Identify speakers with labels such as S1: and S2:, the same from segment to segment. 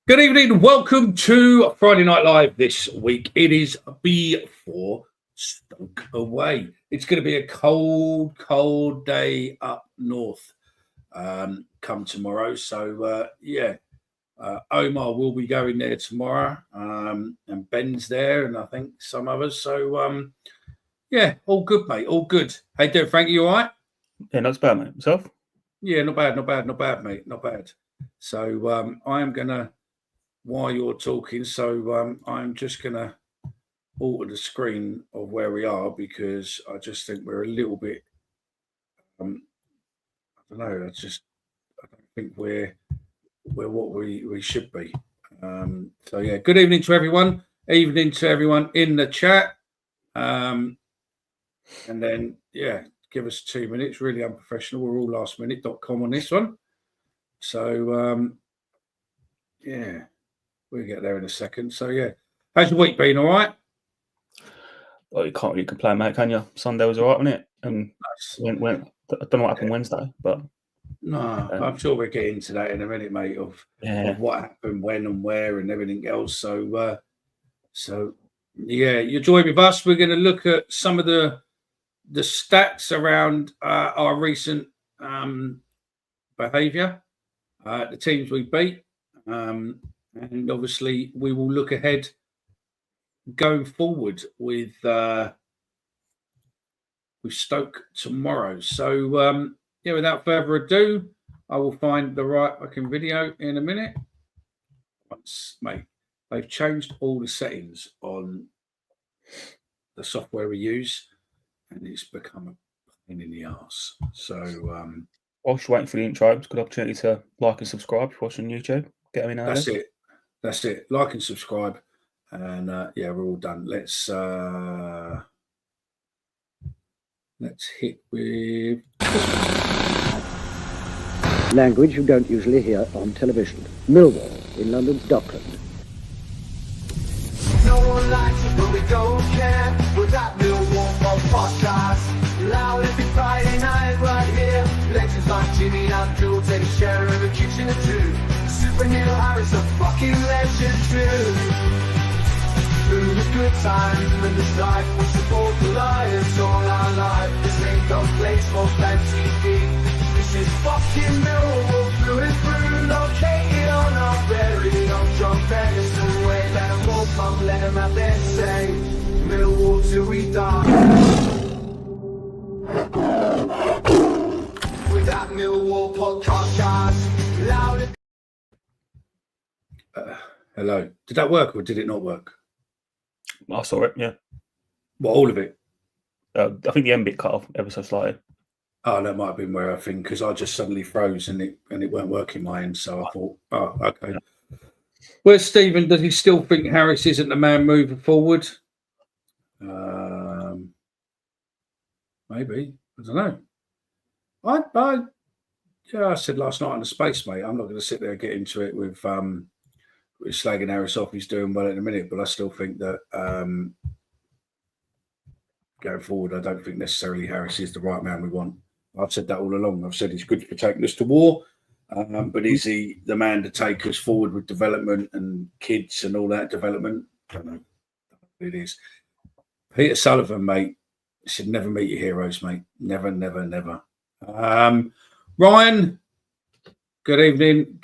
S1: Good evening. Welcome to Friday Night Live this week. It is before Stoke away. It's going to be a cold day up north come tomorrow. So, Omar will be going there tomorrow and Ben's there and I think some others. So, all good, mate. All good. How you doing, Frank? You all right?
S2: Yeah, not bad, mate. Yourself?
S1: Yeah, not bad, mate. Not bad. So, I am going to, while you're talking, I'm just going to alter the screen of where we are because I just think we're a little bit, I don't know, I don't think we're what we should be. Good evening to everyone. Evening to everyone in the chat. And then, give us 2 minutes. Really unprofessional. We're all lastminute.com on this one. So, we'll get there in a second. So, how's your week been? All right?
S2: Well, you can't really complain, mate, can you? Sunday was all right, wasn't it? And went I don't know what happened Wednesday, but...
S1: No, I'm sure we'll get into that in a minute, mate, of what happened, when and where and everything else. So, you join with us. We're going to look at some of the stats around our recent behaviour, the teams we beat, and obviously we will look ahead going forward with Stoke tomorrow. So, without further ado, I will find the right fucking video in a minute. Once, mate, they've changed all the settings on the software we use, and it's become a pain in the arse. So,
S2: whilst you're waiting for the intro, it's a good opportunity to like and subscribe if you're watching YouTube. Get them in early.
S1: That's it. Like and subscribe, and we're all done. Let's hit with
S3: language you don't usually hear on television. Millwall in London's Dockland.
S4: No one likes it, but we don't care. We're that Millwall podcast. Loud every Friday night right here. Legends like Jimmy and Abdul take a share of the kitchen or two. Super Neil Harris a fucking legend too. Through the good times when the strife we support the Lions all our life. This ain't no place for fancy TV. This is fucking Millwall through and through. Located on our very own John Ferguson way. Let them all come, let them have their say. Millwall till we die. With that Millwall podcast, loud.
S1: hello. Did that work or did it not work?
S2: I saw it, yeah.
S1: Well, all of it?
S2: I think the end bit cut off ever so slightly.
S1: Oh, that might have been where I think, because I just suddenly froze and it weren't working my end. So I thought, okay. Where's Stephen? Does he still think Harris isn't the man moving forward? Maybe. I don't know. I said last night on the space, mate, I'm not going to sit there and get into it with slagging Harris off. He's doing well in a minute, but I still think that going forward, I don't think necessarily Harris is the right man we want. I've said that all along. I've said he's good for taking us to war, but is he the man to take us forward with development and kids and all that development? I don't know. It is. Peter Sullivan, mate, you should never meet your heroes, mate. Never. Ryan, good evening.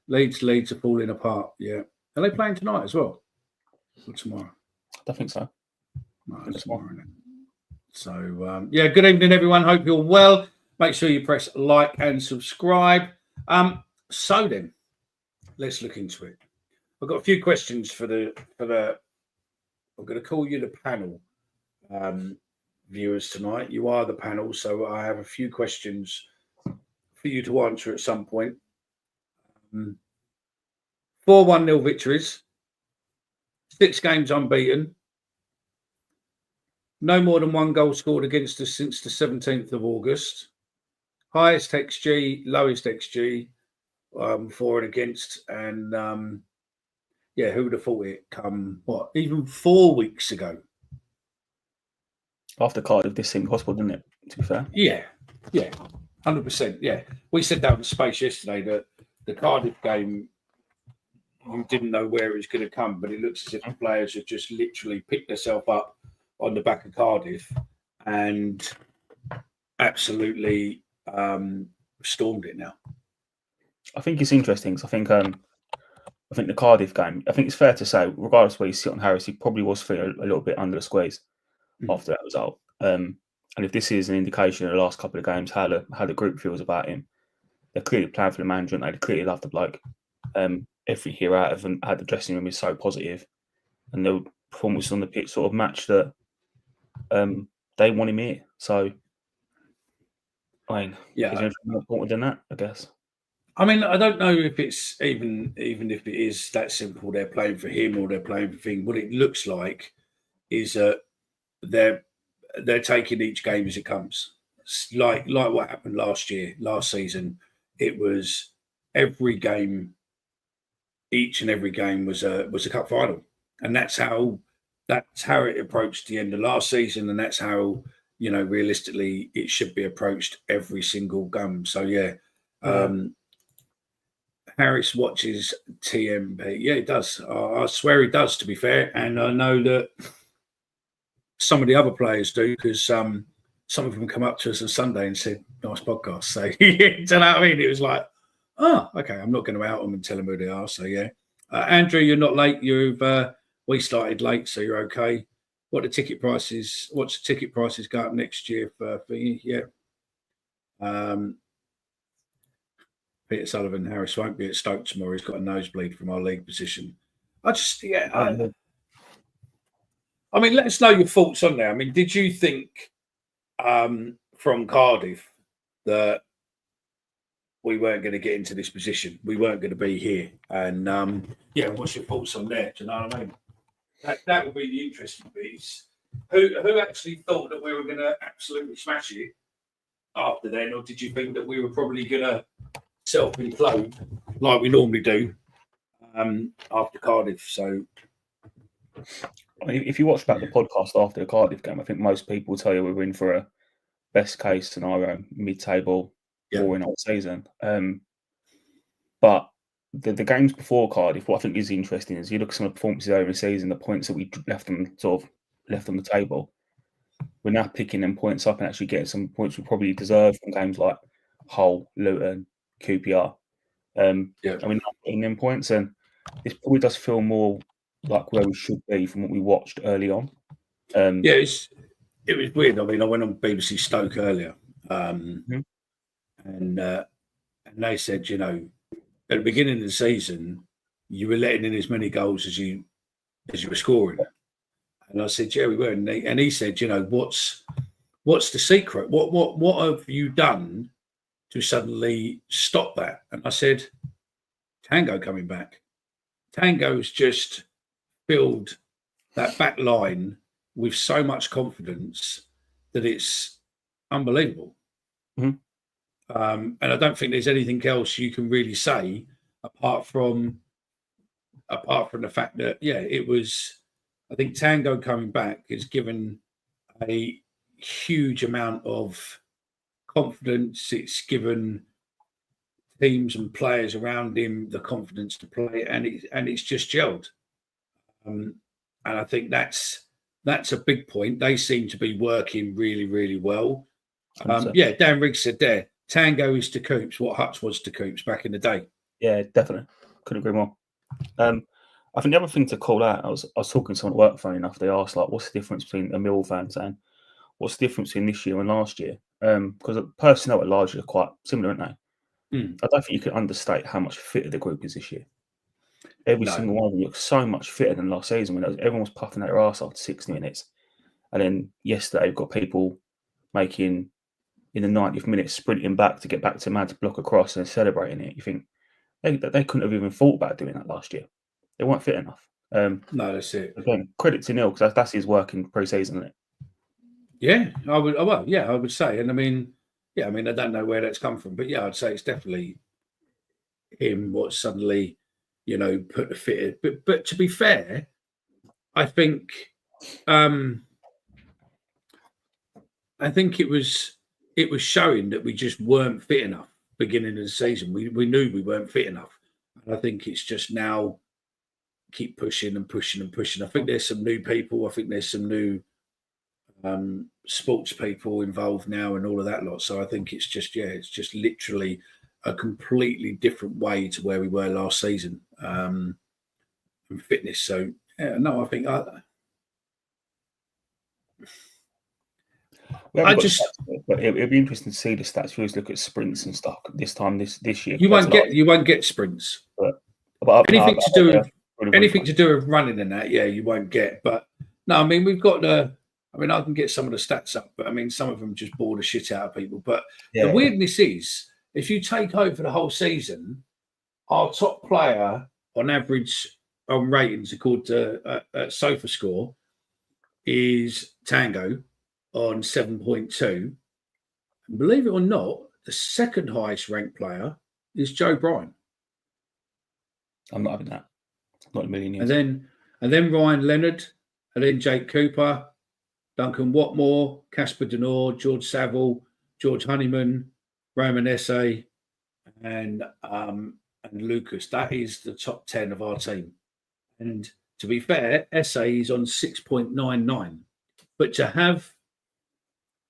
S1: Leeds are falling apart. Yeah. Are they playing tonight as well? Or tomorrow?
S2: I think so.
S1: No, tomorrow. So, good evening, everyone. Hope you're well. Make sure you press like and subscribe. So then, let's look into it. I've got a few questions for the. I'm going to call you the panel viewers tonight. You are the panel, so I have a few questions for you to answer at some point. 4-1-0 victories, 6 games unbeaten, no more than 1 goal scored against us since the 17th of August, highest XG, lowest XG, for and against, and who would have thought it come, even 4 weeks ago?
S2: After Cardiff, this seemed possible, didn't it, to be fair?
S1: Yeah, 100%, yeah. We said that on the space yesterday, that the Cardiff game you didn't know where it was going to come, but it looks as if the players have just literally picked themselves up on the back of Cardiff and absolutely stormed it now.
S2: I think it's interesting because I think the Cardiff game, I think it's fair to say, regardless of where you sit on Harris, he probably was feeling a little bit under the squeeze after that result. And if this is an indication of the last couple of games, how the group feels about him, they're clearly playing for the manager and they clearly love the bloke. Every hero out of them had the dressing room is so positive, and the performance on the pitch sort of matched that they want him here. So, I mean, is there anything more important than that, I guess?
S1: I mean, I don't know if it's even if it is that simple. They're playing for him or they're playing for thing. What it looks like is that they're taking each game as it comes. It's like what happened last season. It was every game, each and every game was a cup final, and that's how it approached the end of last season, and that's how realistically it should be approached every single game. So yeah. Harris watches TMP. Yeah, he does. I swear he does, to be fair. And I know that some of the other players do, because some of them come up to us on Sunday and said, nice podcast. So, do you know what I mean? It was like, oh, okay, I'm not going to out them and tell them who they are. So, yeah. Andrew, you're not late. We started late, so you're okay. What's the ticket prices go up next year for you? Yeah. Peter Sullivan, Harris won't be at Stoke tomorrow. He's got a nosebleed from our league position. I mean, let us know your thoughts on that. I mean, did you think from Cardiff that we weren't going to get into this position? We weren't going to be here? And what's your thoughts on that? Do you know what I mean? That would be the interesting piece. Who actually thought that we were going to absolutely smash it after then, or did you think that we were probably going to self-implode like we normally do after Cardiff? So,
S2: I mean, if you watch back the podcast after the Cardiff game, I think most people will tell you we're in for a best case scenario, mid-table, boring old season. But the games before Cardiff, what I think is interesting is you look at some of the performances over the season, the points that we left on the table. We're now picking them points up and actually getting some points we probably deserve from games like Hull, Luton, QPR. And we're not getting them points, and this probably does feel more like where we should be from what we watched early on.
S1: It was weird. I mean, I went on BBC Stoke earlier, and they said, at the beginning of the season, you were letting in as many goals as you were scoring. And I said, yeah, we were. And he said, what's the secret? What have you done to suddenly stop that? And I said, Tango coming back. Tango's just filled that back line with so much confidence that it's unbelievable. And I don't think there's anything else you can really say apart from the fact that, it was, I think Tango coming back has given a huge amount of confidence. It's given teams and players around him the confidence to play, and it's just gelled. And I think that's a big point. They seem to be working really, really well. Dan Riggs said there, Tango is to Coops what Hutch was to Coops back in the day. Yeah,
S2: definitely. Couldn't agree more. I think the other thing to call out, I was talking to someone at work, funny enough, they asked, like, what's the difference between a Millwall fan saying, what's the difference between this year and last year? Because the personnel at large are quite similar, aren't they? I don't think you can understate how much fitter the group is this year. Every single one of them looks so much fitter than last season when everyone was puffing their arse after 60 minutes. And then yesterday, we've got people making, in the 90th minute, sprinting back to get back to man to block across and celebrating it. You think they couldn't have even thought about doing that last year. They weren't fit enough.
S1: No, that's it.
S2: Again, credit to Neil, because that's his work in pre-season, isn't it?
S1: Yeah, I would say. And I mean, I don't know where that's come from, but I'd say it's definitely him what suddenly, put the fitter. But to be fair, I think it was showing that we just weren't fit enough beginning of the season. We knew we weren't fit enough. And I think it's just now keep pushing and pushing and pushing. I think there's some new people. I think there's some new sports people involved now and all of that lot. So I think it's just literally a completely different way to where we were last season in fitness. So no, I think
S2: it'll be interesting to see the stats. We always look at sprints and stuff this year.
S1: You won't get sprints.
S2: But
S1: anything to do with running and that, you won't get. But no, I mean we've got the. I mean, I can get some of the stats up, but I mean, some of them just bore the shit out of people. But the weirdness is, if you take over the whole season, our top player on average on ratings, according to SofaScore, is Tango on 7.2. And believe it or not, the second highest ranked player is Joe Bryan.
S2: I'm not having that. Not a million years.
S1: And then Ryan Leonard, and then Jake Cooper, Duncan Watmore, Casper Denor, George Saville, George Honeyman, Roman Esse, and Lucas. That is the top 10 of our team. And to be fair, Esse is on 6.99. But to have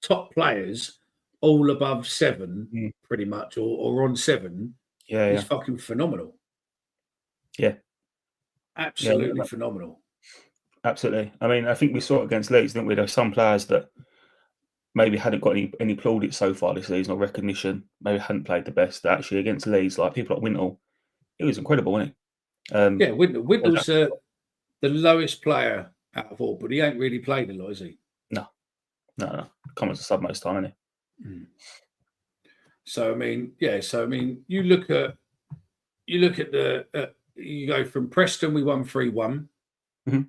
S1: top players all above 7, pretty much, or on 7, is fucking phenomenal.
S2: Yeah.
S1: Absolutely phenomenal.
S2: Absolutely. I mean, I think we saw it against Leeds, didn't we? There were some players that maybe hadn't got any plaudits so far this season or recognition, maybe hadn't played the best. Actually, against Leeds, like people like Wintle, it was incredible, wasn't it?
S1: Wintle's the lowest player out of all, but he ain't really played a lot, is he?
S2: No. Come as a sub most time, isn't
S1: he? So I mean, you look at you go from Preston, we won 3-1.
S2: Mm-hmm.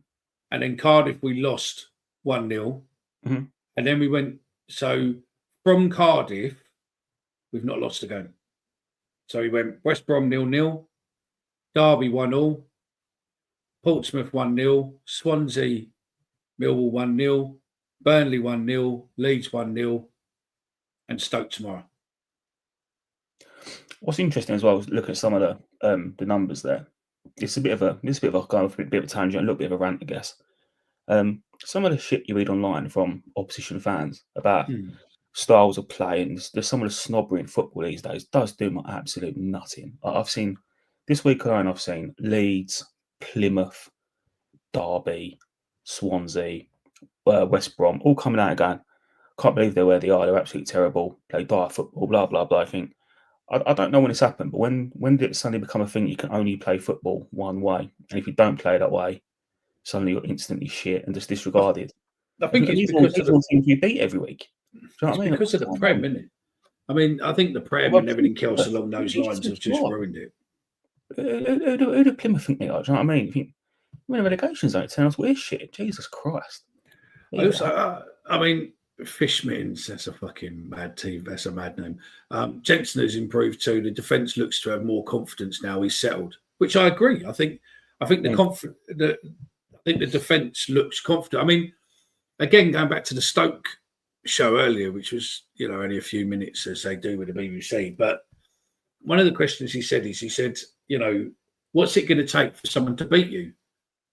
S1: And then Cardiff, we lost 1-0.
S2: Mm-hmm.
S1: And then we went, so from Cardiff, we've not lost a game. So we went West Brom 0-0, Derby 1-0, Portsmouth 1-0, Swansea, Millwall 1-0, Burnley 1-0, Leeds 1-0, and Stoke tomorrow.
S2: What's interesting as well is look at some of the numbers there. It's a bit of a kind of a bit of a tangent, a little bit of a rant, I guess. Some of the shit you read online from opposition fans about styles of play and there's some of the snobbery in football these days does do my absolute nutting. I've seen this week alone. I've seen Leeds, Plymouth, Derby, Swansea, West Brom all coming out again. Can't believe they're where they are. They're absolutely terrible. Play dire football. Blah blah blah. I think. I don't know when it's happened, but when did it suddenly become a thing you can only play football one way? And if you don't play that way, suddenly you're instantly shit and just disregarded.
S1: I think it's because of the
S2: teams you beat every week. Do you know what I mean?
S1: Because of the Prem, isn't it? I mean, I think the Prem and everything else along those lines have just ruined it.
S2: Who do Plymouth think they are? Do you know what I mean? You think, when the relegation zone turns weird shit. Jesus Christ.
S1: I mean, Fishmins, that's a fucking mad team. That's a mad name. Jensen has improved too. The defence looks to have more confidence now. He's settled, which I agree. I think the defence looks confident. I mean, again, going back to the Stoke show earlier, which was only a few minutes as they do with the BBC. But one of the questions he said, what's it going to take for someone to beat you?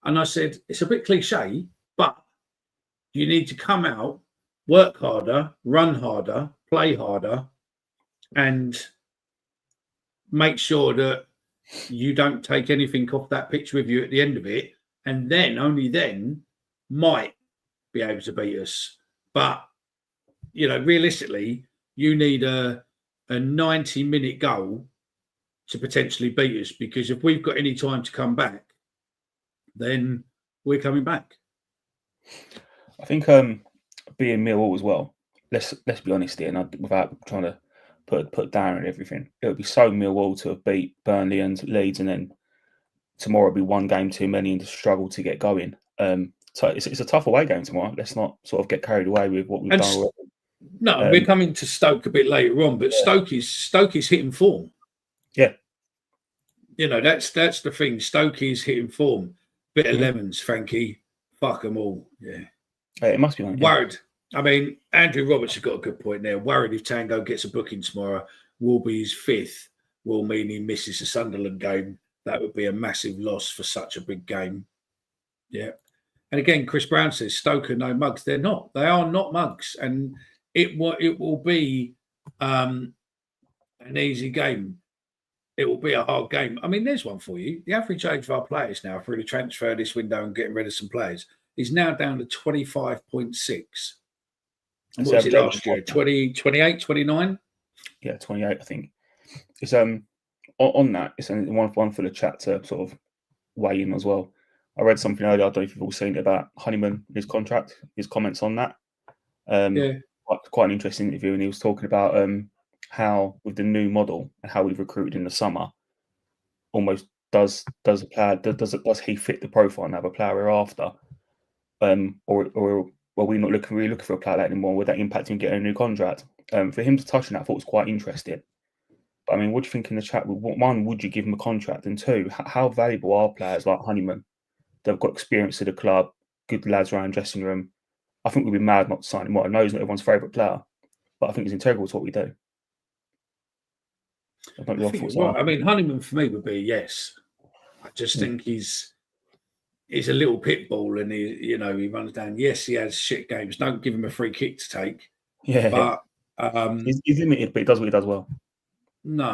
S1: And I said, it's a bit cliche, but you need to come out, work harder, run harder, play harder, and make sure that you don't take anything off that pitch with you at the end of it. And then, only then, might be able to beat us. But, realistically, you need a 90-minute goal to potentially beat us, because if we've got any time to come back, then we're coming back.
S2: I think being Millwall as well, let's be honest here, and without trying to put down and everything, it would be so Millwall to have beat Burnley and Leeds, and then tomorrow be one game too many and to struggle to get going. So it's a tough away game tomorrow. Let's not sort of get carried away with what we've done already.
S1: No, we're coming to Stoke a bit later on, but Stoke is hitting form.
S2: Yeah,
S1: that's the thing. Stoke is hitting form. Bit of lemons, Frankie. Fuck them all. Yeah.
S2: It must be
S1: worried. I mean, Andrew Roberts has got a good point there. Worried if Tango gets a booking tomorrow, Wolby's 5th will mean he misses the Sunderland game that would be a massive loss for such a big game. Yeah. And again, Chris Brown says Stoke are no mugs. They're not. They are not mugs, and it will be an easy game. It will be a hard game. I mean, there's one for you. The average age of our players now through the transfer this window and getting rid of some players is now down to 25.6. And what was it last year? 20, 28, 29?
S2: Yeah, 28, I think. It's on that, it's one for the chat to sort of weigh in as well. I read something earlier, I don't know if you've all seen it, about Honeyman, his contract, his comments on that. Quite an interesting interview, and he was talking about how with the new model and how we've recruited in the summer, almost does he fit the profile now of a player we're after, or are we not really looking for a player like that anymore? Would that impact him getting a new contract? For him to touch on that, I thought was quite interesting. But I mean, what do you think in the chat? One, would you give him a contract? And two, how valuable are players like Honeyman? They've got experience at the club, good lads around dressing room. I think we'd be mad not to sign him. I know he's not everyone's favourite player, but I think he's integral to what we do.
S1: I mean, Honeyman for me would be yes. I just think he's a little pit bull, and he runs down. Yes, he has shit games. Don't give him a free kick to take.
S2: Yeah,
S1: but
S2: he's limited, but he does what he does well.
S1: No,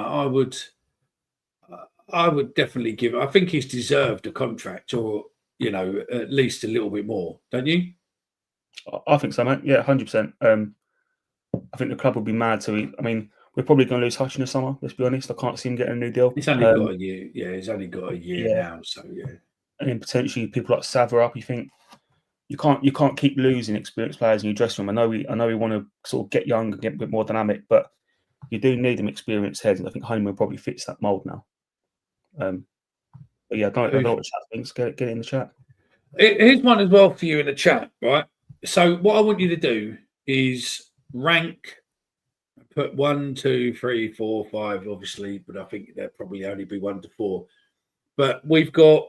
S1: I would definitely give. I think he's deserved a contract, or at least a little bit more, don't you?
S2: I think so, mate. Yeah, 100%. I think the club would be mad to. I mean, we're probably going to lose Hutch in the summer. Let's be honest. I can't see him getting a new deal.
S1: He's only got a year. Yeah, he's only got a year now. So yeah.
S2: And then potentially people like Sava up. You think you can't keep losing experienced players in your dressing room. I know we want to sort of get young and get a bit more dynamic, but you do need them experienced heads, and I think Honeyman probably fits that mould now. But yeah, I don't know what the chat thinks. Get it in the chat.
S1: Here's one as well for you in the chat, right? So what I want you to do is rank. Put 1, 2, 3, 4, 5, obviously, but I think there'll probably only be 1 to 4. But we've got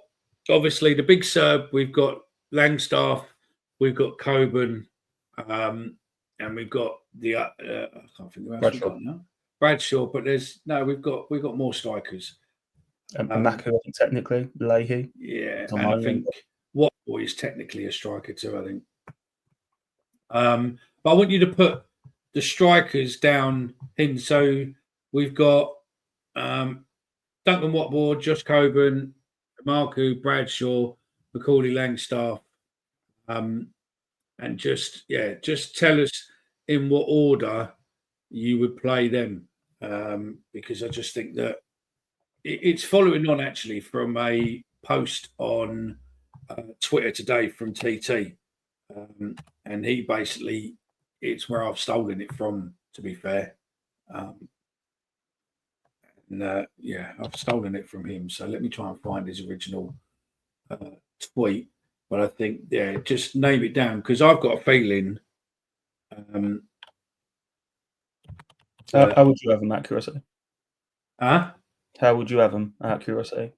S1: obviously the big Serb, we've got Langstaff, we've got Coburn, and we've got the I can't think of Bradshaw. But we've got more strikers.
S2: Mako, I think technically, Leahy.
S1: Yeah, and I think Watboy is technically a striker too. I think. But I want you to put the strikers down in. So we've got Duncan Watmore, Josh Coburn, Marku, Bradshaw, Macaulay Langstaff, and just tell us in what order you would play them, because I just think that it's following on actually from a post on Twitter today from TT, and he basically. It's where I've stolen it from, to be fair. I've stolen it from him. So let me try and find his original tweet. But I think, just name it down, because I've got a feeling.
S2: How would you have him, out of curiosity?
S1: How
S2: would you have him, out of curiosity?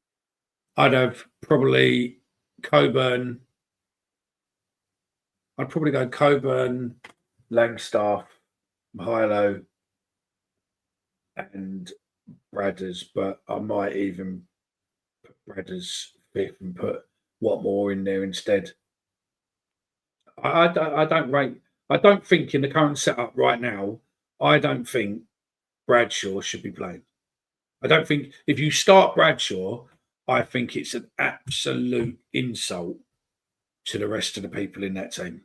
S1: I'd have probably Coburn. I'd probably go Coburn, Langstaff, Mihalo, and Bradders, but I might even put Bradders fifth and put Watmore in there instead. I don't think in the current setup right now, I don't think Bradshaw should be playing. I don't think if you start Bradshaw, I think it's an absolute insult to the rest of the people in that team.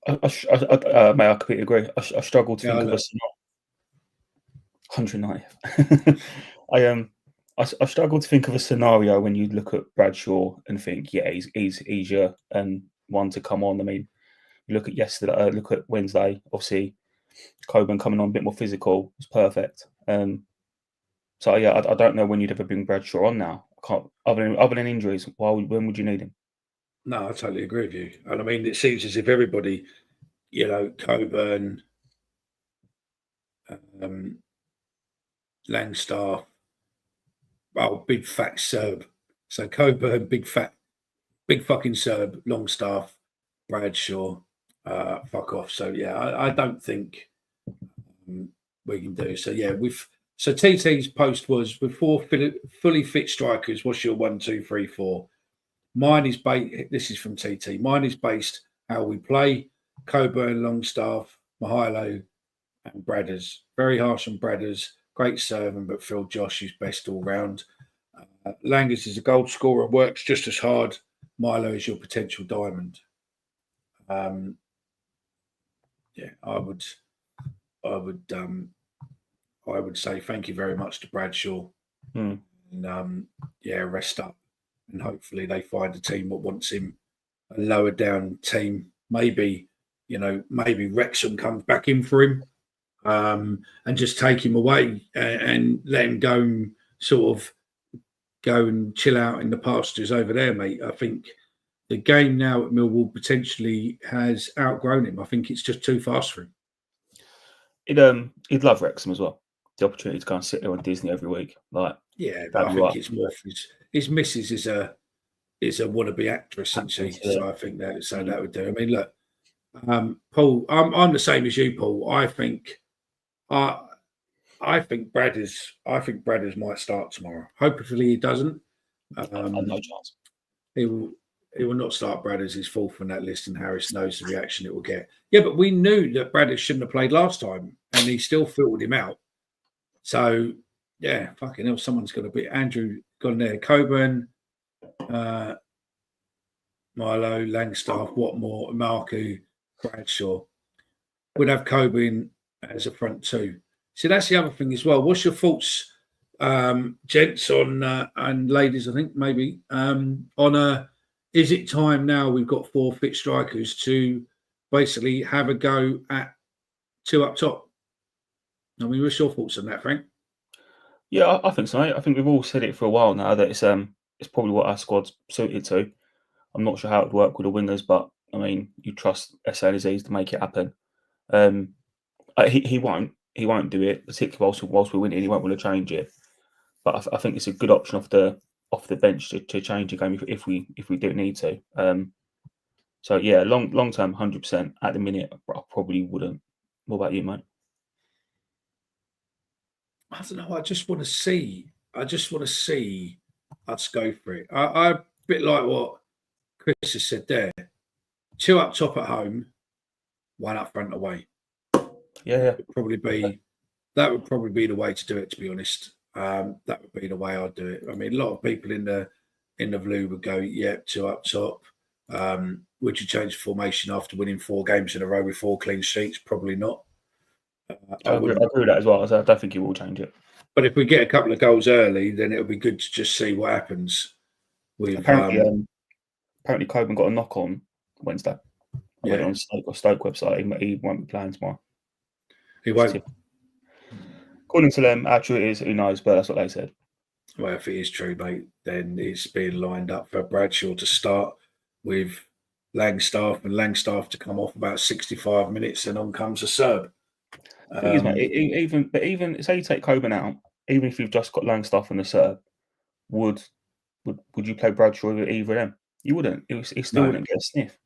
S2: Mate, I completely agree. I struggle to think of a 190. I struggle to think of a scenario when you look at Bradshaw and think, he's your one to come on. I mean, you look at yesterday, look at Wednesday. Obviously, Coburn coming on a bit more physical was perfect. So yeah, I don't know when you'd ever bring Bradshaw on now. I can't other than injuries. When would you need him?
S1: No, I totally agree with you. And I mean, it seems as if everybody, Coburn, Langstaff, big fat Serb. So Coburn, big fucking Serb, Longstaff, Bradshaw, fuck off. So yeah, I don't think we can do. So yeah, So TT's post was with 4 fully fit strikers. What's your 1, 2, 3, 4? Mine is based. This is from TT. Mine is based how we play. Coburn, Longstaff, Mihailo, and Bradders. Very harsh on Bradders. Great servant, but Phil Josh is best all round. Langus is a goal scorer, works just as hard. Milo is your potential diamond. Yeah, I would say thank you very much to Bradshaw. And rest up, and hopefully they find a team that wants him, a lower down team. Maybe Wrexham comes back in for him, and just take him away and let him go and sort of go and chill out in the pastures over there, mate. I think the game now at Millwall potentially has outgrown him. I think it's just too fast for him.
S2: He'd love Wrexham as well. The opportunity to go and sit there on Disney every week,
S1: but I think it's more for his missus is a wannabe actress, isn't she? So I think that would do. I mean, look, Paul, I'm the same as you, Paul. I think Bradders might start tomorrow. Hopefully he doesn't.
S2: No chance.
S1: He will not start Bradders. He's fourth on that list, and Harris knows the reaction it will get. Yeah, but we knew that Bradders shouldn't have played last time, and he still filtered him out. So, yeah, fucking hell, someone's got to be. Andrew gone there. Coburn, Milo, Langstaff, Watmore, Marku, Bradshaw. Would have Coburn as a front two. See, that's the other thing as well. What's your thoughts, gents, on and ladies, I think, maybe, is it time now we've got 4 fit strikers to basically have a go at 2 up top? I mean, what's your thoughts on that, Frank?
S2: Yeah, I think so. I think we've all said it for a while now that it's probably what our squad's suited to. I'm not sure how it would work with the wingers, but I mean, you trust Essayne Aziz to make it happen. He won't do it, particularly whilst we're winning. He won't want to change it. But I think it's a good option off the bench to change the game if we do need to. So yeah, long term, 100%. At the minute, I probably wouldn't. What about you, mate?
S1: I don't know. I just want to see us go for it. I a bit like what Chris has said there. 2 up top at home, 1 up front away.
S2: Yeah.
S1: That would probably be the way to do it. To be honest, that would be the way I'd do it. I mean, a lot of people in the blue would go, "Yeah, 2 up top." Would you change the formation after winning 4 games in a row with 4 clean sheets? Probably not.
S2: I agree with that as well. I don't think he will change it.
S1: But if we get a couple of goals early, then it'll be good to just see what happens.
S2: Apparently Coburn got a knock on Wednesday. I read it on the Stoke website. He won't be playing tomorrow.
S1: He won't.
S2: According to them, how true it is, who knows? But that's what they said.
S1: Well, if it is true, mate, then it's being lined up for Bradshaw to start with Langstaff to come off about 65 minutes, and on comes a Serb.
S2: Even say you take Coburn out, even if you've just got Langstaff and the Serb, would you play Bradshaw with either of them? You wouldn't. He still wouldn't get a sniff.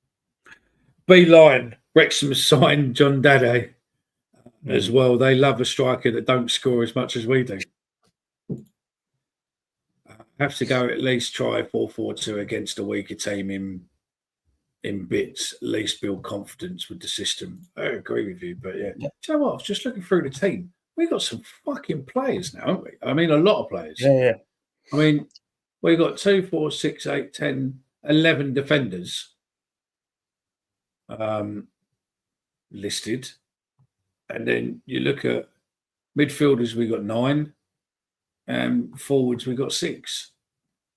S1: Beeline, Wrexham signed John Dade as well. They love a striker that don't score as much as we do. Have to go at least try 4-4-2 against a weaker team in bits, at least build confidence with the system. I agree with you, but yeah. Do you know what? I was just looking through the team. We've got some fucking players now, haven't we? I mean, a lot of players.
S2: Yeah.
S1: I mean, we've got 2, 4, 6, 8, 10, 11 defenders listed. And then you look at midfielders, we got 9. And forwards, we got 6.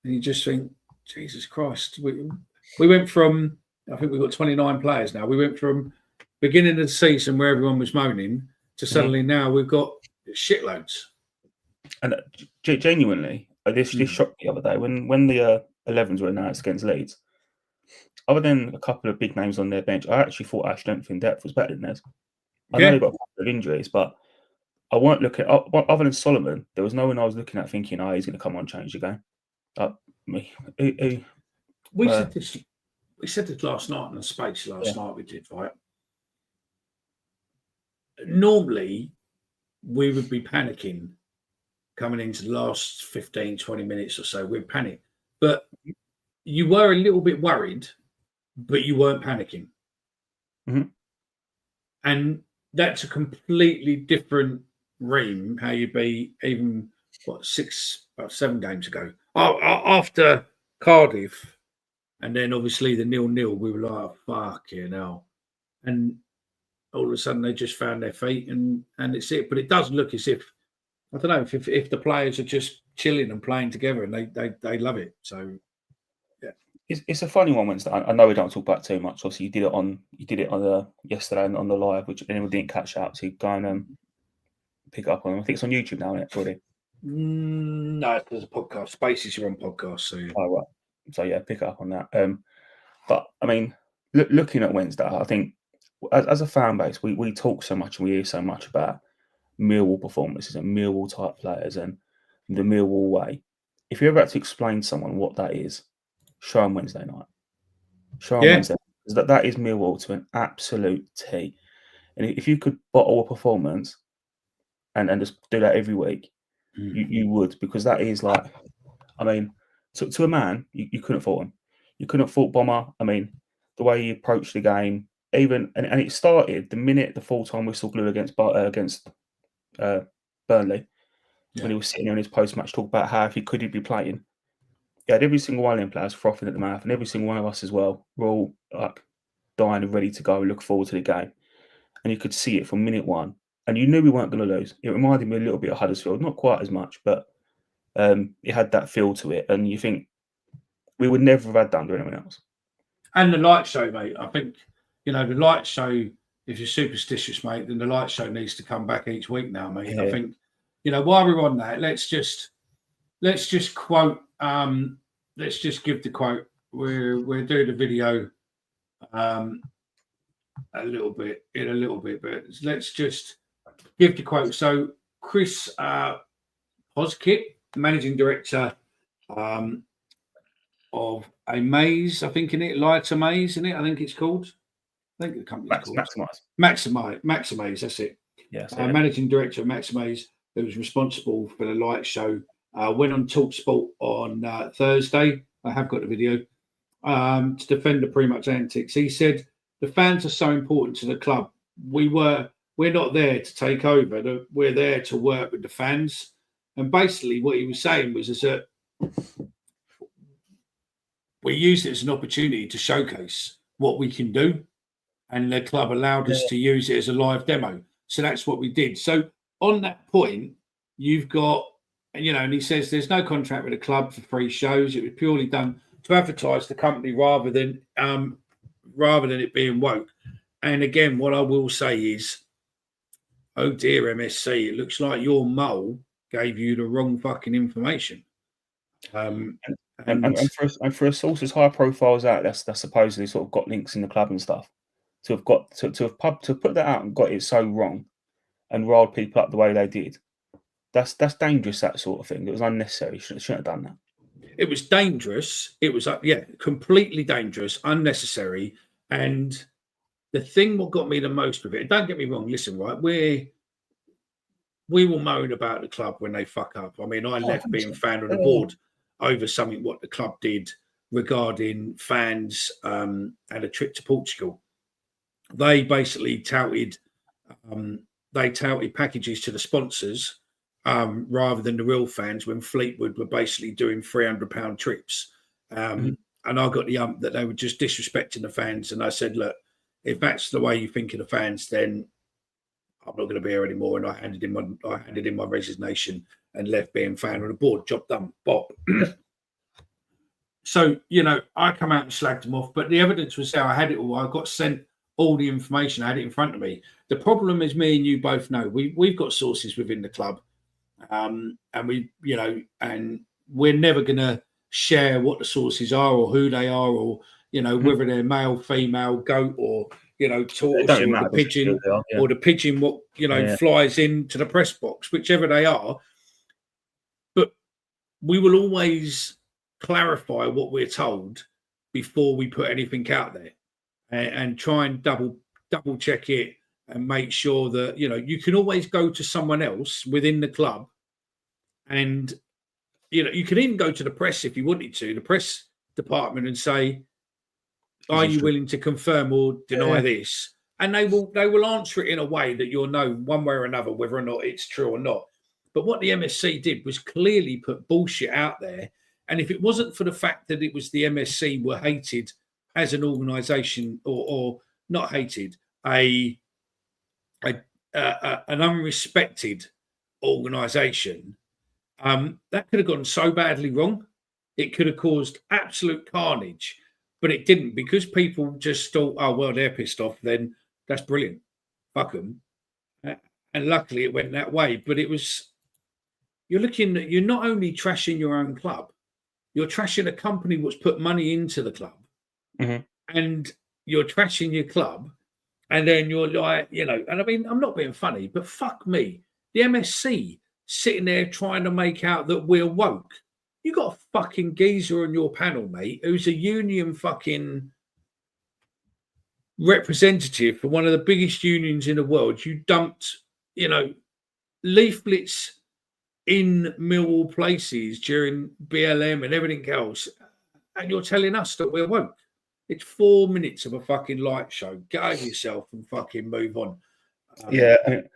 S1: And you just think, Jesus Christ. We went from, I think we've got 29 players now. We went from beginning of the season where everyone was moaning to suddenly now we've got shitloads.
S2: And genuinely, this shocked me the other day when the 11s were announced against Leeds. Other than a couple of big names on their bench, I actually thought our strength in depth was better than theirs. I know they've got a couple of injuries, but I weren't looking other than Solomon. There was no one I was looking at thinking, he's going to come on and change the game. We said this last night in the space night we did, right? Normally, we would be panicking
S1: coming into the last 15, 20 minutes or so, we're panicked. But you were a little bit worried, but you weren't panicking.
S2: Mhm.
S1: And that's a completely different ream how you be even, 7 games ago. After Cardiff, and then obviously the 0-0, we were like, fuck you know. And all of a sudden they just found their feet and it's it. But it does look as if, I don't know, if the players are just chilling and playing together and they love it. So
S2: It's a funny one, Wednesday. I know we don't talk about it too much. Obviously, you did it on yesterday on the live, which anyone didn't catch out. So you go and pick it up on. I think it's on YouTube now, isn't it? Already.
S1: No, there's a podcast. Spaces are on podcast. So
S2: Oh, right. So yeah, pick it up on that. But I mean, looking at Wednesday, I think as a fan base, we talk so much and we hear so much about Millwall performances and Millwall type players and the Millwall way. If you're about to explain to someone what that is, show them Wednesday night. Show them Wednesday. Because that is Millwall to an absolute T. And if you could bottle a performance and just do that every week, you would, because that is like, I mean, to a man, you couldn't fault him. You couldn't fault Bomber. I mean, the way he approached the game, even and it started the minute the full-time whistle blew against Burnley, when he was sitting there in his post-match talk about how if he could, he'd be playing. He had every single one of them players frothing at the mouth, and every single one of us as well. We're all like dying and ready to go, look forward to the game. And you could see it from minute one. And you knew we weren't going to lose. It reminded me a little bit of Huddersfield, not quite as much, but it had that feel to it. And you think we would never have had that under anyone else.
S1: And the light show, mate. I think, the light show, if you're superstitious, mate, then the light show needs to come back each week now, mate.
S2: Yeah.
S1: I think, while we're on that, let's just quote, let's just give the quote. We're doing the video a little bit, but let's just give the quote. So Chris Hoskett, managing director of a Maze, I think in it, Lighter Maze, in it, I think it's called. I think the company's called Maximize. That's it.
S2: Yes.
S1: Managing director of Maximize, who was responsible for the light show, went on TalkSport on Thursday. I have got the video to defend the pre-match antics. He said, "The fans are so important to the club. We're not there to take over. We're there to work with the fans." And basically, what he was saying was that we used it as an opportunity to showcase what we can do, and the club allowed us to use it as a live demo. So that's what we did. So on that point, you've got, and he says there's no contract with the club for free shows. It was purely done to advertise the company rather than it being woke. And again, what I will say is, oh dear, MSC, it looks like your mole gave you the wrong fucking information.
S2: And for a source as high profile as that's supposedly sort of got links in the club and stuff, to have put that out and got it so wrong and riled people up the way they did, that's dangerous. That sort of thing. It was unnecessary. Shouldn't have done that.
S1: It was dangerous. It was completely dangerous, unnecessary. And the thing what got me the most with it, don't get me wrong, listen, right, we will moan about the club when they fuck up. I mean, I left being fan of the board over something what the club did regarding fans and a trip to Portugal. They basically touted packages to the sponsors rather than the real fans, when Fleetwood were basically doing £300 trips. And I got the that they were just disrespecting the fans. And I said, look, if that's the way you think of the fans, then I'm not going to be here anymore. And I handed in my resignation and left being fan of the board. Job done. Bop. So, I come out and slagged them off, but the evidence was there. I had it all. I got sent all the information. I had it in front of me. The problem is, me and you both know, we've got sources within the club. And and we're never going to share what the sources are or who they are, or, whether they're male, female, goat, or, tortoise, or the pigeon, or the pigeon, what, flies into the press box, whichever they are. But we will always clarify what we're told before we put anything out there, and try and double check it and make sure that, you can always go to someone else within the club And you can even go to the press if you wanted to, the press department, and say, "Are you willing to confirm or deny this?" And they will answer it in a way that you'll know one way or another whether or not it's true or not. But what the MSC did was clearly put bullshit out there. And if it wasn't for the fact that it was the MSC were hated as an organisation, or not hated, an unrespected organisation, that could have gone so badly wrong. It could have caused absolute carnage, but it didn't, because people just thought, "Oh well, they're pissed off. Then that's brilliant. Fuck them." And luckily, it went that way. But you're not only trashing your own club, you're trashing a company which put money into the club, and you're trashing your club, and then you're like, and I mean, I'm not being funny, but fuck me, the MSC sitting there trying to make out that we're woke. You got a fucking geezer on your panel, mate, who's a union fucking representative for one of the biggest unions in the world. You dumped, leaflets in Millwall places during BLM and everything else, and you're telling us that we're woke. It's 4 minutes of a fucking light show. Get over yourself and fucking move on.
S2: And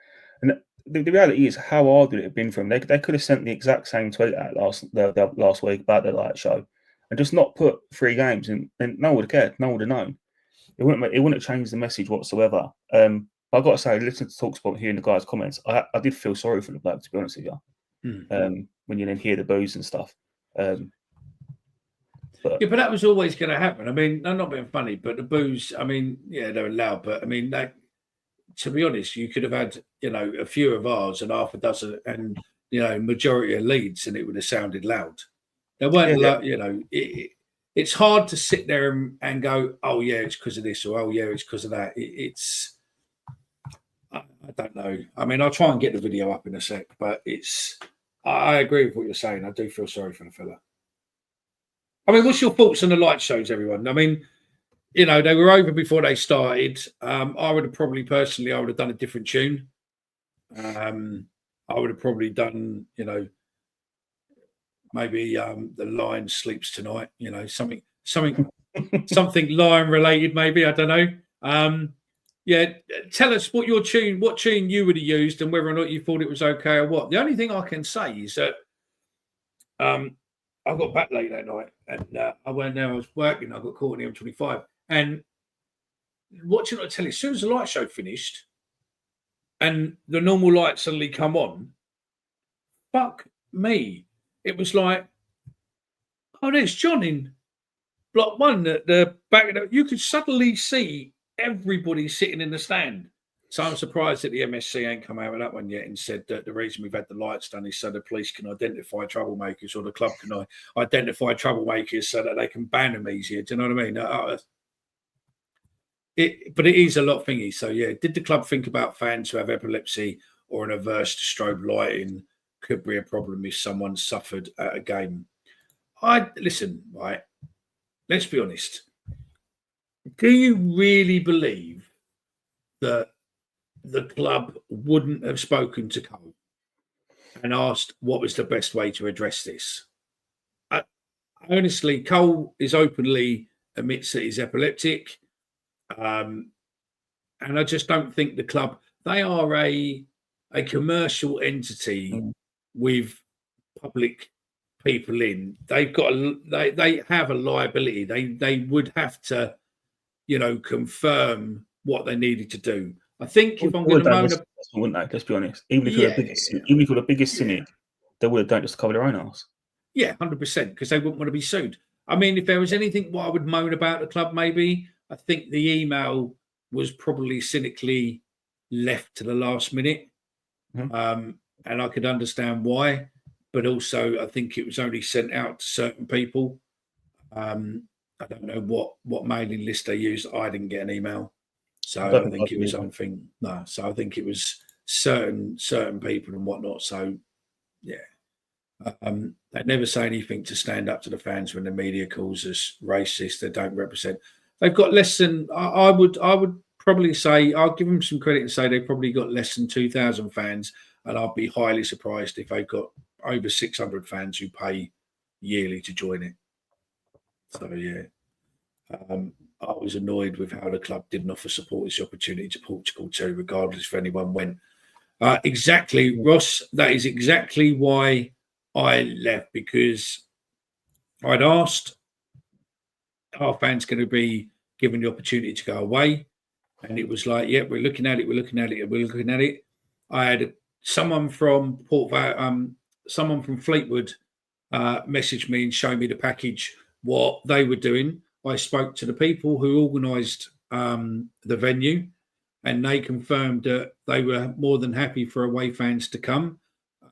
S2: the reality is, how hard would it have been for them? They could have sent the exact same tweet out last week about the light show, and just not put 3 games, and no one would have cared. No one would have known. It wouldn't have changed the message whatsoever. I've got to say, listening to TalkSport, hearing the guys' comments, I did feel sorry for the bloke, to be honest with you. When you then hear the boos and stuff. But
S1: that was always going to happen. I mean, I'm not being funny, but the boos, I mean, yeah, they're loud, but I mean, to be honest, you could have had, a few of ours and half a dozen, and majority of Leeds, and it would have sounded loud. They weren't, it's hard to sit there and go, "Oh yeah, it's because of this," or "Oh yeah, it's because of that." I don't know. I mean, I'll try and get the video up in a sec, but I agree with what you're saying. I do feel sorry for the fella. I mean, what's your thoughts on the light shows, everyone? I mean, they were over before they started. I would have probably personally, I would have done a different tune. I would have probably done, maybe The Lion Sleeps Tonight, something lion related, maybe. I don't know. Tell us what tune you would have used, and whether or not you thought it was okay or what. The only thing I can say is that I got back late that night, and I was working. I got caught in the M25, and watching on the telly, as soon as the light show finished and the normal lights suddenly come on, fuck me, it was like, "Oh, there's John in block 1 at the back of you could suddenly see everybody sitting in the stand." So I'm surprised that the MSC ain't come out with that one yet and said that the reason we've had the lights done is so the police can identify troublemakers, or the club can identify troublemakers so that they can ban them easier. Do you know what I mean? But it is a lot thingy. So yeah, did the club think about fans who have epilepsy or an averse to strobe lighting? Could be a problem if someone suffered at a game. Listen, right? Let's be honest. Do you really believe that the club wouldn't have spoken to Cole and asked what was the best way to address this? Honestly, Cole is openly admits that he's epileptic. And I just don't think the club, they are a commercial entity with public people in. They've got they have a liability. They would have to, confirm what they needed to do. I think if I'm going to moan,
S2: wouldn't they? Let's be honest. Even if you're the biggest cynic, they would have done it just to cover their own arse.
S1: Yeah, 100%, because they wouldn't want to be sued. I mean, if there was anything what I would moan about the club, maybe I think the email was probably cynically left to the last minute, and I could understand why. But also, I think it was only sent out to certain people. I don't know what mailing list they used. I didn't get an email. So I think it was something. No, so I think it was certain people and whatnot. So yeah, they never say anything to stand up to the fans when the media calls us racist. They don't represent. They've got less than. I would probably say, I'll give them some credit and say they've probably got less than 2,000 fans, and I'll be highly surprised if they've got over 600 fans who pay yearly to join it. So yeah, I was annoyed with how the club didn't offer supporters the opportunity to Portugal too, regardless if anyone went. Exactly, Ross. That is exactly why I left, because I'd asked, are fans going to be given the opportunity to go away? And it was like, yeah, we're looking at it, we're looking at it, we're looking at it. I had someone from someone from Fleetwood messaged me and showed me the package, what they were doing. I spoke to the people who organised the venue, and they confirmed that they were more than happy for away fans to come.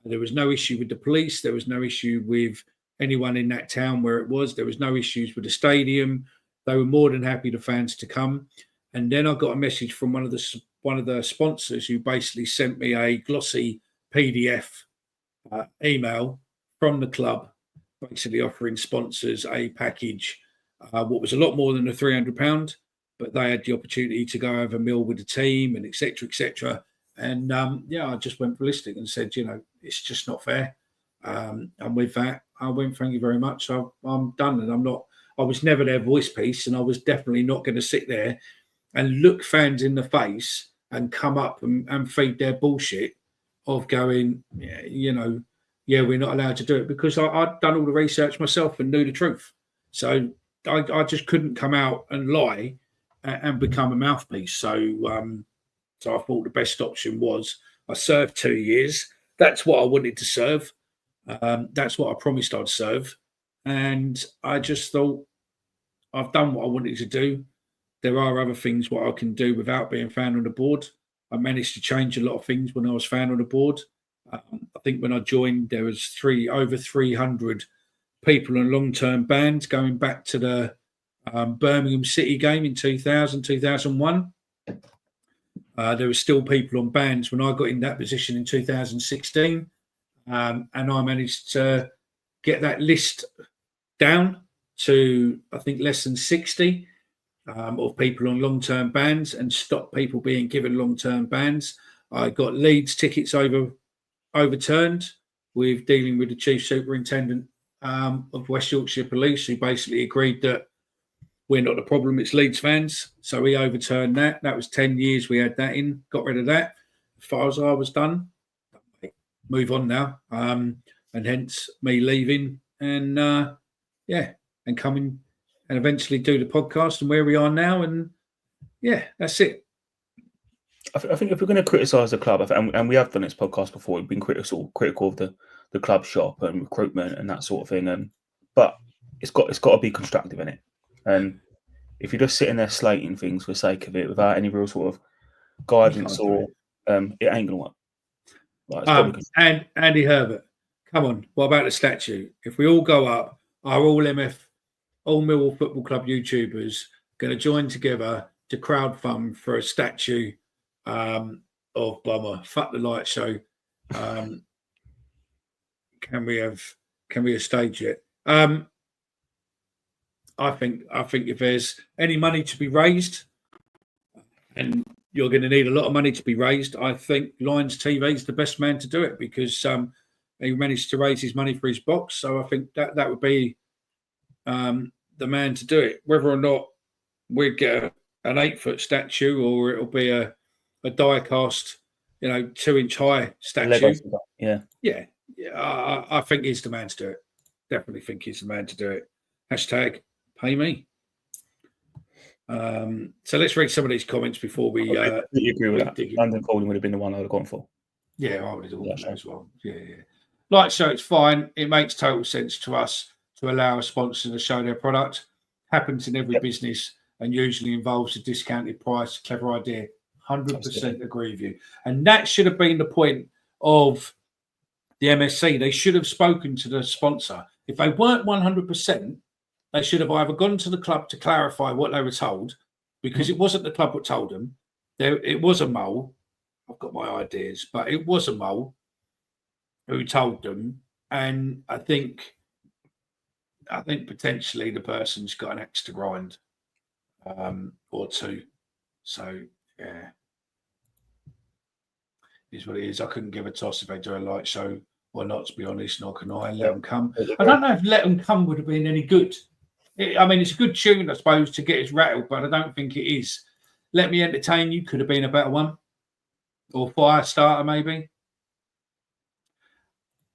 S1: There was no issue with the police. There was no issue with anyone in that town where it was. There was no issues with the stadium. They were more than happy the fans to come. And then I got a message from one of the sponsors who basically sent me a glossy PDF email from the club, basically offering sponsors a package, what was a lot more than the £300, but they had the opportunity to go have a meal with the team and etc. etc. And I just went ballistic and said, it's just not fair. And with that, I went, thank you very much. I'm done, and I was never their voice piece, and I was definitely not going to sit there and look fans in the face and come up and feed their bullshit of going, we're not allowed to do it, because I'd done all the research myself and knew the truth. So I just couldn't come out and lie and become a mouthpiece. So I thought the best option was I served 2 years. That's what I wanted to serve. That's what I promised I'd serve. And I just thought, I've done what I wanted to do. There are other things what I can do without being found on the board. I managed to change a lot of things when I was found on the board. I think when I joined, there was over 300 people on long-term bans going back to the Birmingham City game in 2000, 2001. There were still people on bans when I got in that position in 2016. And I managed to get that list down to, I think, less than 60 of people on long-term bans, and stop people being given long-term bans. I got Leeds tickets overturned with dealing with the chief superintendent of West Yorkshire Police, who basically agreed that we're not the problem, it's Leeds fans. So he overturned that. That was 10 years we had that in, got rid of that. As far as I was done, move on now. And hence me leaving and and coming and eventually do the podcast and where we are now. And yeah, that's it.
S2: I think if we're going to criticise the club, and we have done this podcast before, we've been critical of the club shop and recruitment and that sort of thing. But it's got to be constructive in it. And if you're just sitting there slating things for the sake of it without any real sort of guidance, or it ain't going to work. Like,
S1: and Andy Herbert, come on, what about the statue? If we all go up, are all Millwall Football Club YouTubers going to join together to crowdfund for a statue of Bomber? Fuck the light show. Can we stage it? I think if there's any money to be raised, and you're going to need a lot of money to be raised, I think Lions TV is the best man to do it, because he managed to raise his money for his box. So I think that would be the man to do it. Whether or not we'd get an 8-foot statue, or it'll be a die-cast, 2-inch high statue. Yeah. I think he's the man to do it. Definitely think he's the man to do it. Hashtag pay me. So let's read some of these comments before we.
S2: You agree with that? London Calling would have been the one I would have gone for.
S1: Yeah, I would have gone for as well. Yeah. Like, so it's fine. It makes total sense to us to allow a sponsor to show their product. Happens in every business and usually involves a discounted price. Clever idea. 100% agree with you. And that should have been the point of the MSC. They should have spoken to the sponsor. If they weren't 100%, they should have either gone to the club to clarify what they were told, because it wasn't the club that told them. It was a mole. I've got my ideas, but it was a mole who told them. And I think potentially the person's got an axe to grind, or two. So yeah, is what it is. I couldn't give a toss if they do a light show or not, to be honest, nor can I. Let them come. I don't know if Let them come would have been any good. I mean, it's a good tune, I suppose, to get us rattled, but I don't think it is. Let Me Entertain You could have been a better one. Or Firestarter, maybe.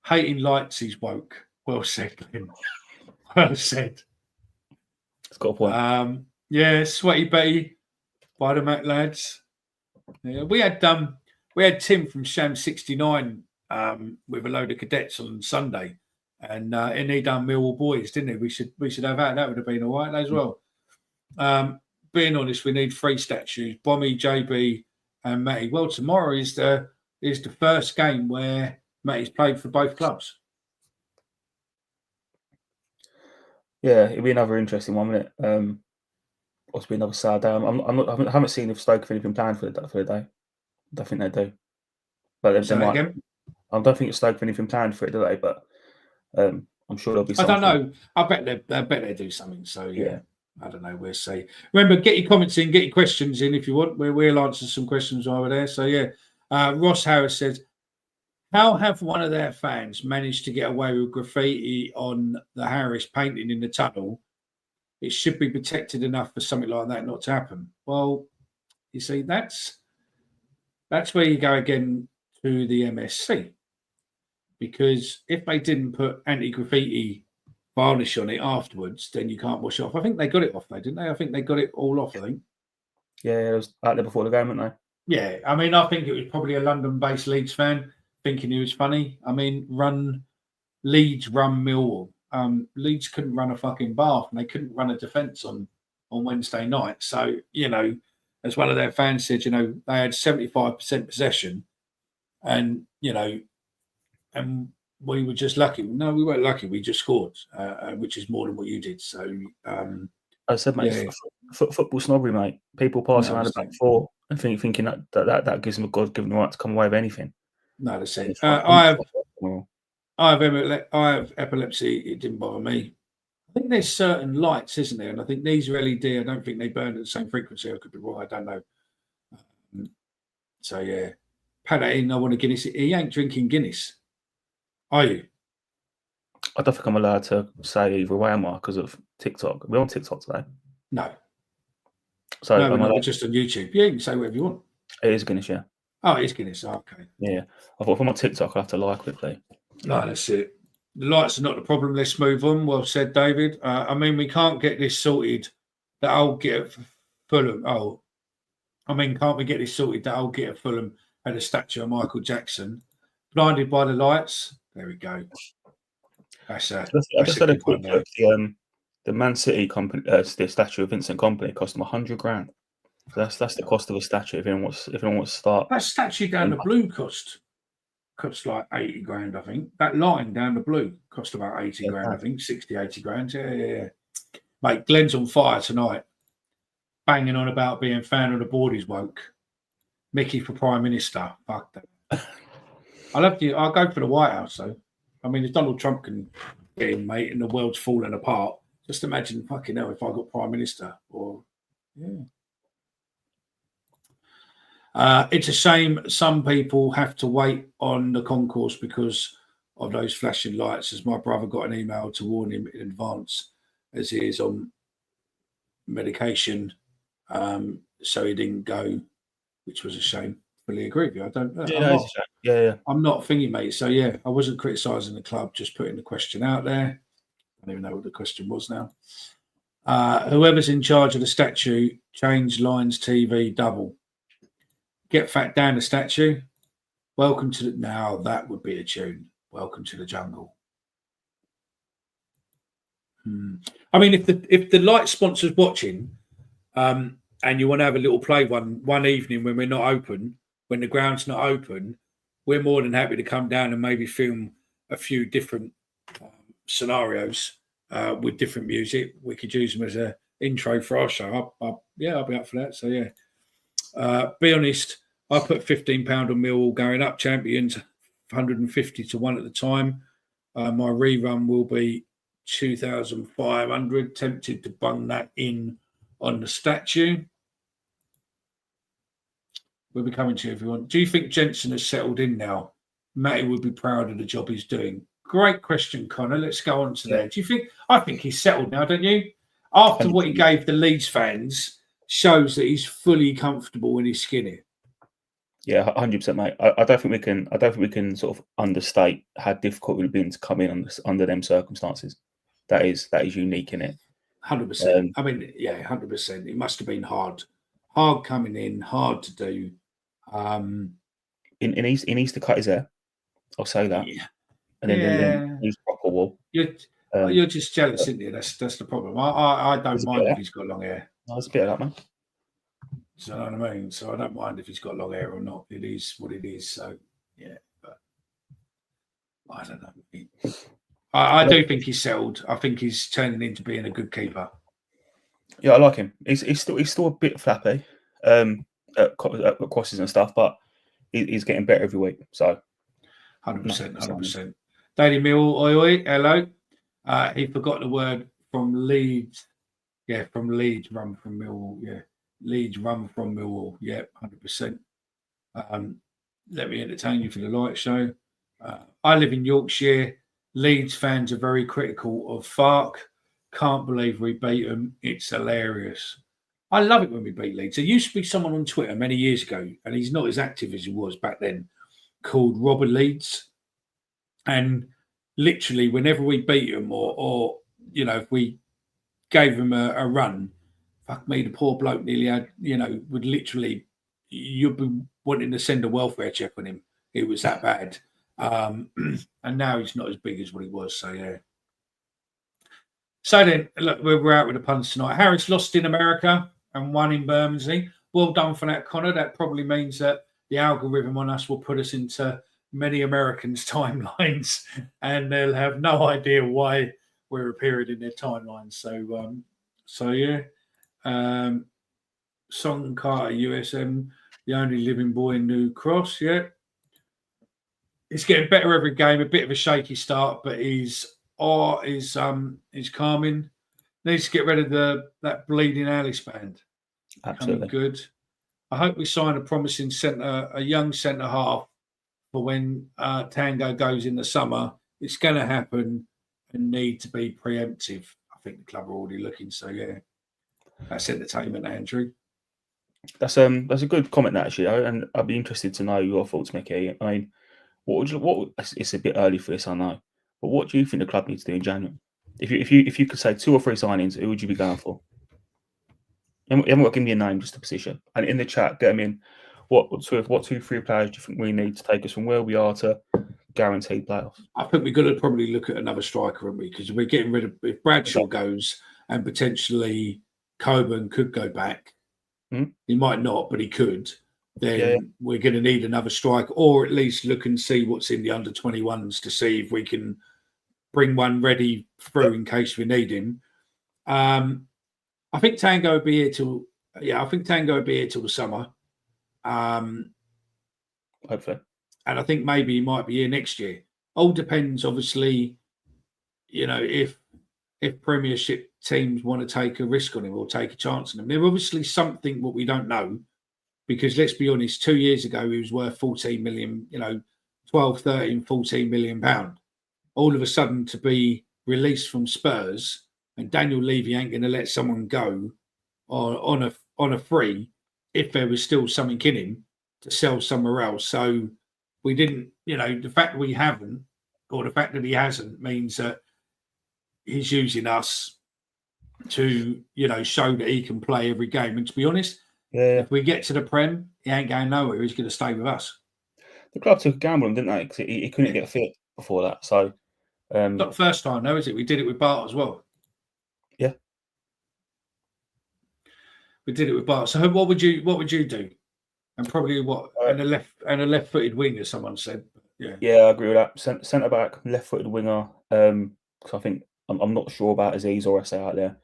S1: Hating Lights is woke. Well said, Glenn. Well said.
S2: It's got a point.
S1: Yeah, Sweaty Betty by the Mac Lads. Yeah, we had Tim from Sham 69 with a load of cadets on Sunday, and he done Millwall Boys, didn't he? We should have that. That would have been all right as well. Being honest, we need 3 statues: Bommy, JB, and Matty. Well, tomorrow is the first game where Matty's played for both clubs.
S2: Yeah, it'll be another interesting one, won't it? Possibly another sad day. I haven't seen if Stoke have anything planned for the day. I don't think they do. But they might. Again? I don't think Stoke have anything planned for it, do they? But I'm sure there'll be something.
S1: I don't know. I bet they do something. So yeah. I don't know. We'll see. Remember, get your comments in, get your questions in if you want. We'll answer some questions while we're there. So yeah. Ross Harris says, how have one of their fans managed to get away with graffiti on the Harris painting in the tunnel? It should be protected enough for something like that not to happen. Well, you see, that's where you go again to the MSC. Because if they didn't put anti-graffiti varnish on it afterwards, then you can't wash it off. I think they got it off, though, didn't they? I think they got it all off, I think.
S2: Yeah, it was out there before the game, weren't they?
S1: Yeah, I mean, I think it was probably a London-based Leeds fan thinking he was funny. I mean, Leeds run Millwall. Leeds couldn't run a fucking bath and they couldn't run a defence on Wednesday night. So, as one of their fans said, they had 75% possession and, and we were just lucky. No, we weren't lucky. We just scored, which is more than what you did. So,
S2: I said, mate, football snobbery, mate. People passing around the back four and thinking that gives them a God-given right to come away with anything.
S1: No, that's it. I have epilepsy. It didn't bother me. I think there's certain lights, isn't there? And I think these are LED. I don't think they burn at the same frequency. I could be wrong. I don't know. So yeah, pat that in. I want a Guinness. He ain't drinking Guinness, are you?
S2: I don't think I'm allowed to say either way, am I? Because of TikTok. We're on TikTok today.
S1: No.
S2: So
S1: no, we're not just on YouTube. Yeah, you can say whatever you want.
S2: It is Guinness, yeah.
S1: Oh, it is Guinness. Oh, okay.
S2: Yeah. I thought if I'm on TikTok, I'll have to lie quickly.
S1: No, that's it. The lights are not the problem. Let's move on. Well said, David. I mean, we can't get this sorted that I'll get Fulham. Can't we get this sorted that I'll get Fulham at a statue of Michael Jackson? Blinded by the lights. There we go. I just had a quick look.
S2: The Man City company, the statue of Vincent Kompany cost them $100,000. So that's the cost of a statue. If anyone wants to start,
S1: that statue down the blue cost like 80 grand, I think. That line down the blue cost about 80 grand, I think, 60, 80 grand. Yeah. Mate, Glenn's on fire tonight, banging on about being fan of the board is woke. Mickey for Prime Minister. Fuck that. I'll go for the White House, though. I mean, if Donald Trump can get in, mate, and the world's falling apart, just imagine fucking hell if I got Prime Minister. It's a shame some people have to wait on the concourse because of those flashing lights, as my brother got an email to warn him in advance as he is on medication, so he didn't go, which was a shame. Fully agree with you. I don't know.
S2: Yeah.
S1: I'm not thingy, mate. So yeah, I wasn't criticising the club, just putting the question out there. I don't even know what the question was now. Whoever's in charge of the statue, change Lines TV double. Get Fat Dan the statue. Welcome to now that would be a tune. Welcome to the jungle. I mean, if the light sponsor's watching, and you want to have a little play one evening when we're not open, when the ground's not open, we're more than happy to come down and maybe film a few different scenarios with different music. We could use them as an intro for our show. I'll be up for that. So yeah. Be honest, I put £15 on Millwall going up champions, 150 to 1 at the time. My rerun will be 2,500. Tempted to bung that in on the statue. We'll be coming to you if you want. Do you think Jensen has settled in now? Matty would be proud of the job he's doing. Great question, Connor. Let's go on to there. Do you think? I think he's settled now, don't you? After what he gave the Leeds fans, shows that he's fully comfortable in his skin here.
S2: Yeah, 100%, mate. I don't think we can. I don't think we can sort of understate how difficult it would have been to come in under them circumstances. That is unique in it.
S1: 100%. I mean, yeah, 100%. It must have been hard coming in, hard to do.
S2: He needs to cut his hair. I'll say that.
S1: Yeah.
S2: And then use proper wool.
S1: You're just jealous, isn't you? That's the problem. I don't mind if he's got long hair.
S2: No, there's a bit of that, man.
S1: So you know what I mean? So I don't mind if he's got long hair or not. It is what it is. So yeah, but I don't know. I do think he's settled. I think he's turning into being a good keeper.
S2: Yeah, I like him. He's still a bit flappy at crosses and stuff, but he's getting better every week. So
S1: 100%. Daily Mill, oi, hello. He forgot the word from Leeds. Yeah, from Leeds, run from Millwall. Yeah, Leeds, run from Millwall. Yeah, 100%. Let me entertain you for the light show. I live in Yorkshire. Leeds fans are very critical of Fark. Can't believe we beat them. It's hilarious. I love it when we beat Leeds. There used to be someone on Twitter many years ago, and he's not as active as he was back then, called Robert Leeds. And literally, whenever we beat him or you know, if we gave him a run, fuck me, the poor bloke nearly had, would literally, you'd be wanting to send a welfare check on him. It was that bad. And now he's not as big as what he was. So, yeah. So then, look, we're out with the puns tonight. Harris lost in America and won in Bermondsey. Well done for that, Connor. That probably means that the algorithm on us will put us into many Americans' timelines, and they'll have no idea why we're appearing in their timelines. So yeah. Song Carter, USM, the only living boy in New Cross. Yeah. It's getting better every game. A bit of a shaky start, but he's calming. Needs to get rid of that bleeding Alice band.
S2: Absolutely
S1: good. I hope we sign a promising a young centre half for when Tango goes in the summer. It's going to happen and need to be preemptive. I think the club are already looking. So yeah, that's entertainment, Andrew.
S2: That's a good comment actually, and I'd be interested to know your thoughts, Mickey. I mean, it's a bit early for this, I know, but what do you think the club needs to do in January? If you could say 2 or 3 signings, who would you be going for? You haven't got to give me a name, just a position. And in the chat, get them in. What 2, 3 players do you think we need to take us from where we are to guaranteed playoffs?
S1: I think we're going to probably look at another striker, aren't we? Because we're getting rid of, if Bradshaw goes and potentially Coburn could go back, he might not, but he could. Then we're going to need another striker, or at least look and see what's in the under 21s to see if we can bring one ready through in case we need him. I think Tango will be here till the summer.
S2: Hopefully.
S1: And I think maybe he might be here next year. All depends, obviously, if Premiership teams want to take a risk on him or take a chance on him. They're obviously something what we don't know, because let's be honest, 2 years ago he was worth 14 million, 12, 13, 14 million pound. All of a sudden to be released from Spurs, and Daniel Levy ain't going to let someone go on a free if there was still something in him to sell somewhere else. So we didn't, the fact that we haven't, or the fact that he hasn't, means that he's using us to, show that he can play every game. And to be honest, if we get to the Prem, he ain't going nowhere. He's going to stay with us.
S2: The club took a gamble on him, didn't they? Because he couldn't get fit before that. So
S1: not the first time, though, is it? We did it with Bart as well.
S2: Yeah.
S1: We did it with Bart. So what would you do? And probably and a left-footed winger, someone said.
S2: Yeah, I agree with that. Centre back, left-footed winger. Because I think I'm not sure about Aziz or SA out there.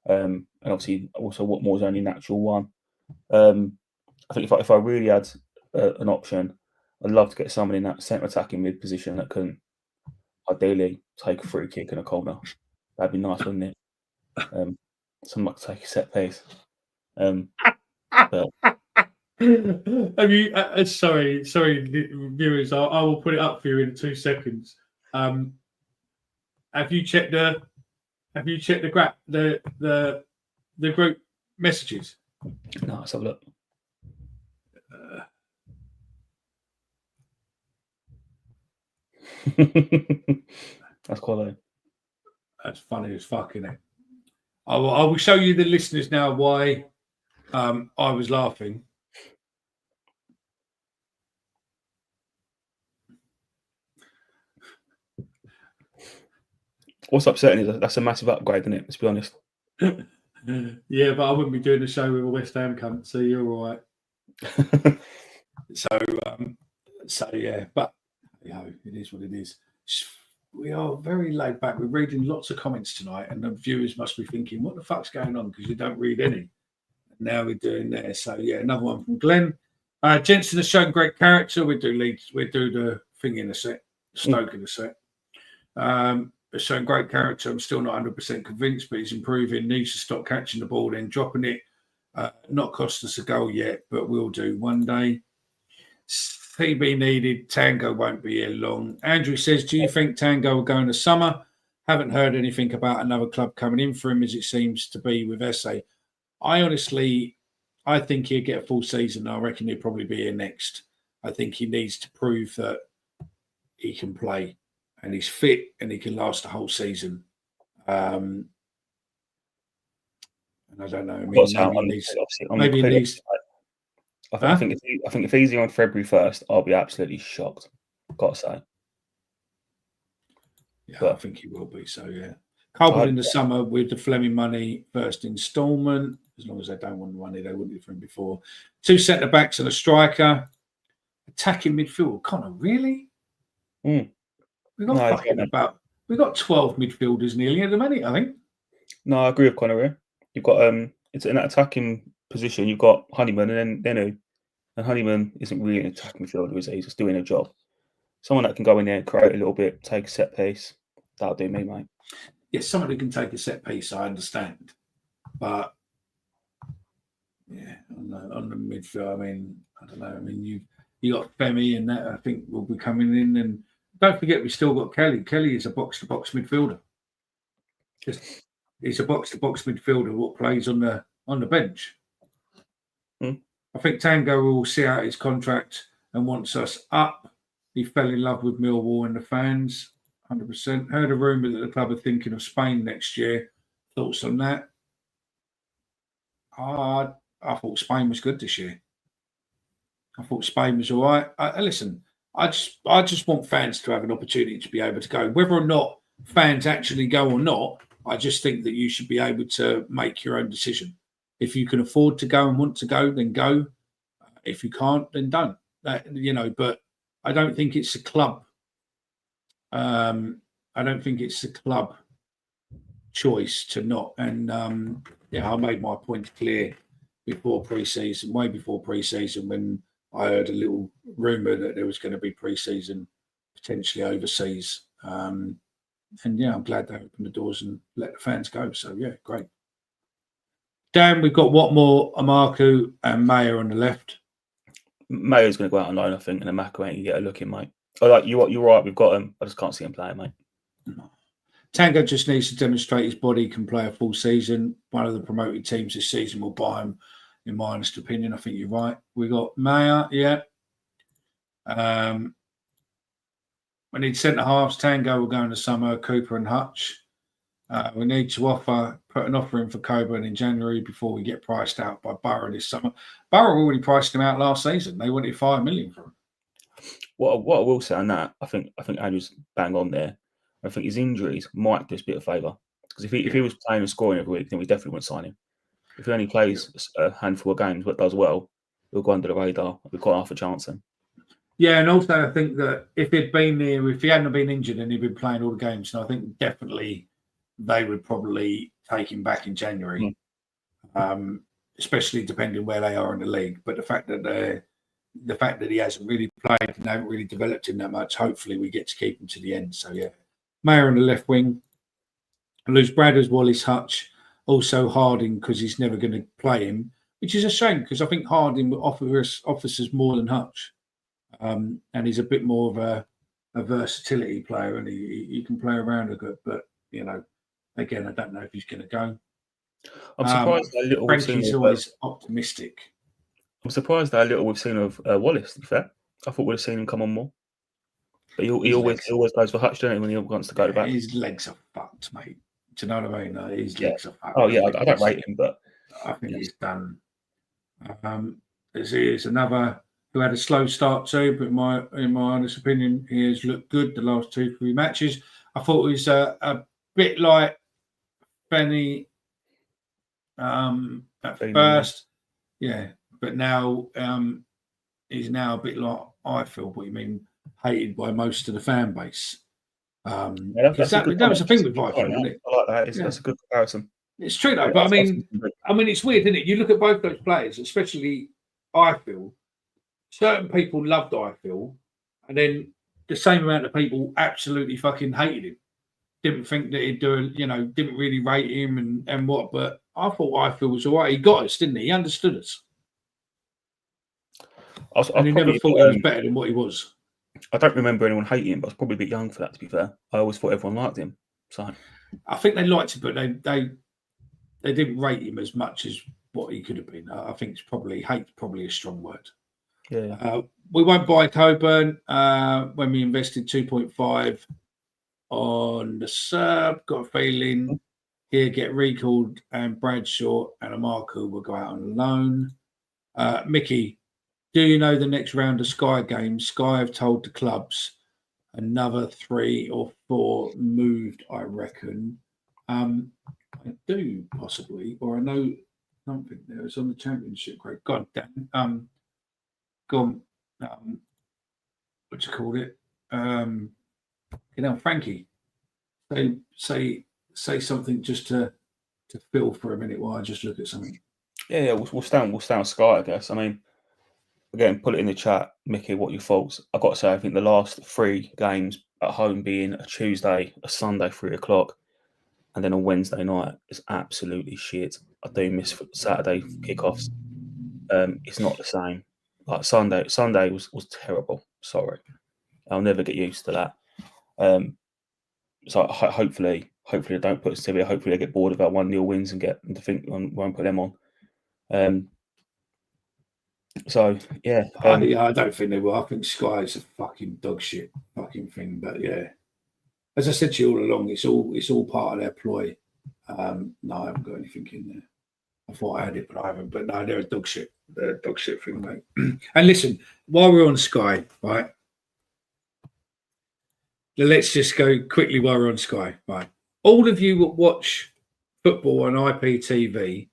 S2: And obviously also Watmore's only natural one. I think if I really had an option, I'd love to get someone in that centre attacking mid position that can ideally take a free kick and a corner. That'd be nice, wouldn't it? Someone like to take a set piece. But
S1: Have you? Sorry, viewers. I will put it up for you in 2 seconds. Have you checked the? Have you checked the group messages?
S2: No, let's have a look. That's quality.
S1: That's funny as fuck, isn't it? I will show you the listeners now why I was laughing.
S2: What's upsetting is that's a massive upgrade, isn't it? Let's be honest.
S1: Yeah, but I wouldn't be doing the show with a West Ham cunt, so you're all right. So yeah, but it is what it is. We are very laid back. We're reading lots of comments tonight, and the viewers must be thinking, "What the fuck's going on?" Because you don't read any. And now we're doing there. So yeah, another one from Glenn. Jensen has shown great character. We do Leeds. We do the thing in a set. Stoke in a set. Has shown great character. I'm still not 100% convinced, but he's improving. Needs to stop catching the ball, then dropping it. Not cost us a goal yet, but we'll do one day. CB needed. Tango won't be here long. Andrew says, do you think Tango will go in the summer? Haven't heard anything about another club coming in for him, as it seems to be with SA. I think he'll get a full season. I reckon he'll probably be here next. I think he needs to prove that he can play and he's fit and he can last the whole season. And I don't know. I mean,
S2: I think if he's here on February 1st, I'll be absolutely shocked. Got to say.
S1: Yeah, but I think he will be. So yeah, Colbert in the summer with the Fleming money, first instalment. As long as they don't want the money, they wouldn't have for him before. 2 centre backs and a striker. Attacking midfield. Connor, really?
S2: Mm.
S1: We got 12 midfielders nearly at the minute, I think.
S2: No, I agree with Connor here. You've got it's in that attacking position. You've got Honeyman and then who? And Honeyman isn't really an attacking midfielder, is he? He's just doing a job. Someone that can go in there and create a little bit, take a set piece. That'll do me, mate.
S1: Yes, someone who can take a set piece, I understand. But yeah, on the midfield, I mean, I don't know. I mean, you got Femi and that I think will be coming in, and don't forget we still got Kelly. Kelly is a box-to-box midfielder. He's a box-to-box midfielder. What plays on the bench? I think Tango will see out his contract and wants us up. He fell in love with Millwall and the fans, 100%. Heard a rumour that the club are thinking of Spain next year. Thoughts on that? I thought Spain was good this year. I thought Spain was all right. Listen, I just want fans to have an opportunity to be able to go. Whether or not fans actually go or not, I just think that you should be able to make your own decision. If you can afford to go and want to go, then go. If you can't, then don't. But I don't think it's a club. I don't think it's a club choice to not. And I made my point clear before pre-season, way before pre-season, when I heard a little rumour that there was going to be pre-season potentially overseas. I'm glad they opened the doors and let the fans go. So yeah, great. Dan, we've got Watmore, Amaku, and Mayer on the left.
S2: Mayer's going to go out on loan, I think, and Amaku ain't going to get a look in, mate. You're right, we've got him. I just can't see him playing, mate.
S1: No. Tango just needs to demonstrate his body can play a full season. One of the promoted teams this season will buy him, in my honest opinion. I think you're right. We got Mayer, yeah. We need centre halves. Tango will go in the summer. Cooper and Hutch. We need to put an offer in for Coburn in January before we get priced out by Borough this summer. Borough already priced him out last season. They wanted $5 million for him.
S2: What I will say on that, I think Andrew's bang on there. I think his injuries might do us a bit of favour, because if he was playing and scoring every week, then we definitely wouldn't sign him. If he only plays a handful of games but does well, he'll go under the radar. We've got half a chance then.
S1: Yeah, and also I think that if he hadn't been injured and he'd been playing all the games, and I think definitely they would probably take him back in January, especially depending where they are in the league. But the fact that he hasn't really played and haven't really developed him that much, hopefully we get to keep him to the end. So yeah, Mayer on the left wing, lose Bradders, Wallace, Hutch, also Harding because he's never going to play him. which is a shame because I think Harding offers us more than Hutch, and he's a bit more of a versatility player, and he can play around a bit. But again, I don't know if he's going to go.
S2: I'm surprised how little we've seen.
S1: Frankie's always optimistic.
S2: I'm surprised how little we've seen of Wallace. To be fair, I thought we'd have seen him come on more. But he always goes for Hutch, doesn't he, when he wants to go back?
S1: His legs are fucked, mate. Do you know what I mean? His legs are fucked.
S2: Oh, yeah, I don't rate him, but
S1: I think he's done. There's another who had a slow start too, but in my honest opinion, he has looked good the last 2-3 matches. I thought it was a bit like Benny at first, but now he's now a bit like I feel. What you mean? Hated by most of the fan base. That was the thing with Ifield, wasn't it?
S2: I like that. That's a good comparison.
S1: It's true though, but I mean, it's weird, isn't it? You look at both those players, especially Ifield. Certain people loved Ifield, and then the same amount of people absolutely fucking hated him. Didn't think that he'd do, didn't really rate him and what. But I thought Ifield was all right. He got us, didn't he? He understood us. And he never thought he was better than what he was.
S2: I don't remember anyone hating him, but I was probably a bit young for that, to be fair. I always thought everyone liked him. So
S1: I think they liked him, but they didn't rate him as much as what he could have been. I think hate's probably a strong word.
S2: Yeah.
S1: We won't buy Coburn when we invested 2.5 on the Serb. Got a feeling he'll get recalled, and Bradshaw and Amarku will go out on loan. Mickey, do you know the next round of Sky games? Sky have told the clubs another 3 or 4 moved, I reckon. I do possibly, or I know something there. It's on the Championship. Great, God damn. Gone. What do you call it? Frankie. Say something just to fill for a minute while I just look at something.
S2: Yeah. We'll stay on Sky, I guess. I mean, again, put it in the chat, Mickey, what your thoughts. I've got to say, I think the last 3 games at home being a Tuesday, a Sunday, 3 o'clock, and then a Wednesday night is absolutely shit. I do miss Saturday kickoffs. It's not the same. Like Sunday was terrible. Sorry. I'll never get used to that. So hopefully I don't put us to. Hopefully I get bored of our 1-0 wins and get them to think I won't put them on. So yeah,
S1: I don't think they will. I think Sky is a fucking dog shit fucking thing. But yeah, as I said to you all along, it's all part of their ploy. No, I haven't got anything in there. I thought I had it, but I haven't. But no, they're a dog shit. They're a dog shit thing, mate. And listen, while we're on Sky, right? Let's just go quickly while we're on Sky, right? All of you that watch football on IPTV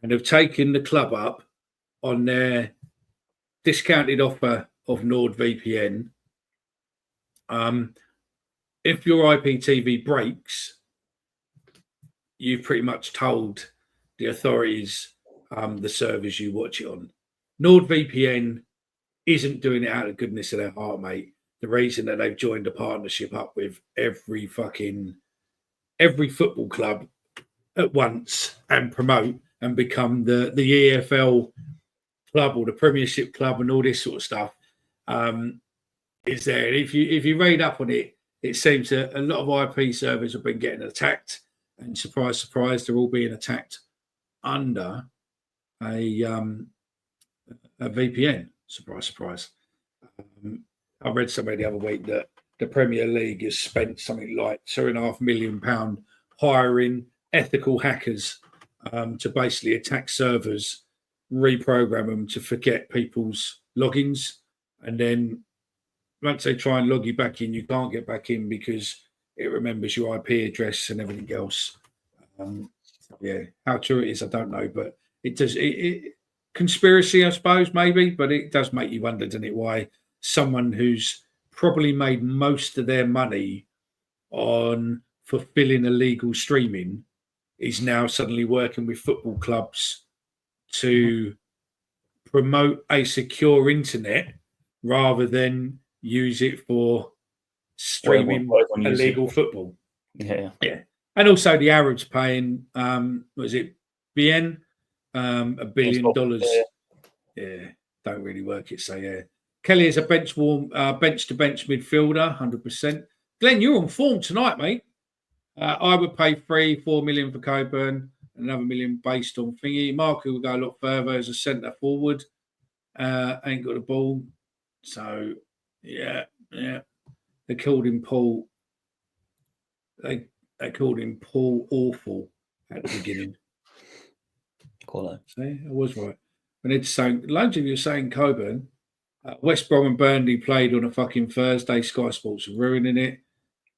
S1: and have taken the club up on their discounted offer of NordVPN. If your IPTV breaks, you've pretty much told the authorities the service you watch it on. NordVPN isn't doing it out of goodness of their heart, mate. The reason that they've joined a partnership up with every football club at once and promote and become the EFL club or the Premiership club and all this sort of stuff is there. And if you read up on it, it seems that a lot of IP servers have been getting attacked, and surprise, surprise, they're all being attacked under a VPN. Surprise, surprise. I read somewhere the other week that the Premier League has spent something like £2.5 million hiring ethical hackers to basically attack servers, reprogram them to forget people's logins, and then once they try and log you back in, you can't get back in because it remembers your IP address and everything else. How true it is, I don't know, but it does. Conspiracy, I suppose, maybe, but it does make you wonder, doesn't it, why someone who's probably made most of their money on fulfilling illegal streaming is now suddenly working with football clubs to promote a secure internet rather than use it for streaming illegal football.
S2: Yeah.
S1: And also the Arabs paying, was it BN? $1 billion. Yeah, don't really work it. So yeah, Kelly is a bench to bench midfielder, 100%. Glenn, you're on form tonight, mate. I would pay 4 million for Coburn, another million based on thingy. Marco would go a lot further as a centre forward. Ain't got the ball, so yeah. They called him Paul. They called him Paul Awful at the beginning.
S2: Cool.
S1: See, I was right. When it's saying, loads of you saying Coburn. West Brom and Burnley played on a fucking Thursday. Sky Sports are ruining it.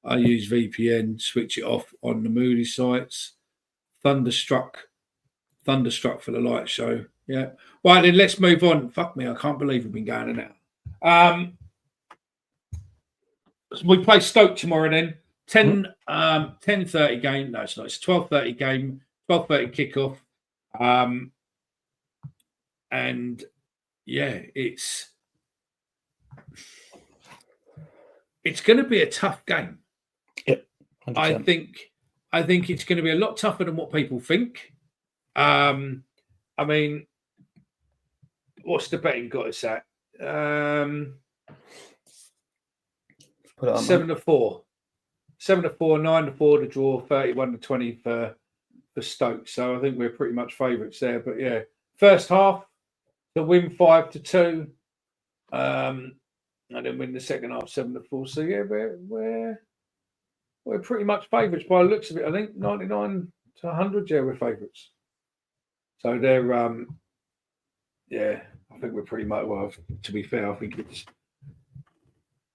S1: I use VPN, switch it off on the Moody sites. Thunderstruck for the light show. Yeah. Right, then let's move on. Fuck me, I can't believe we've been going in now. We play Stoke tomorrow then. 10:30 game. No, it's not. It's a 12:30 game. 12:30 kickoff. And yeah, it's going to be a tough game.
S2: Yep.
S1: 100%. I think it's going to be a lot tougher than what people think. I mean, what's the betting got us at? 7-4. 7-4, 9-4 to draw, 31-20 for Stoke. So I think we're pretty much favourites there. But yeah, first half to win 5-2, and then win the second half 7-4. So yeah, we're pretty much favourites by the looks of it. I think 99 to 100. Yeah, we're favourites. So they're yeah, I think we're pretty much, well, to be fair, I think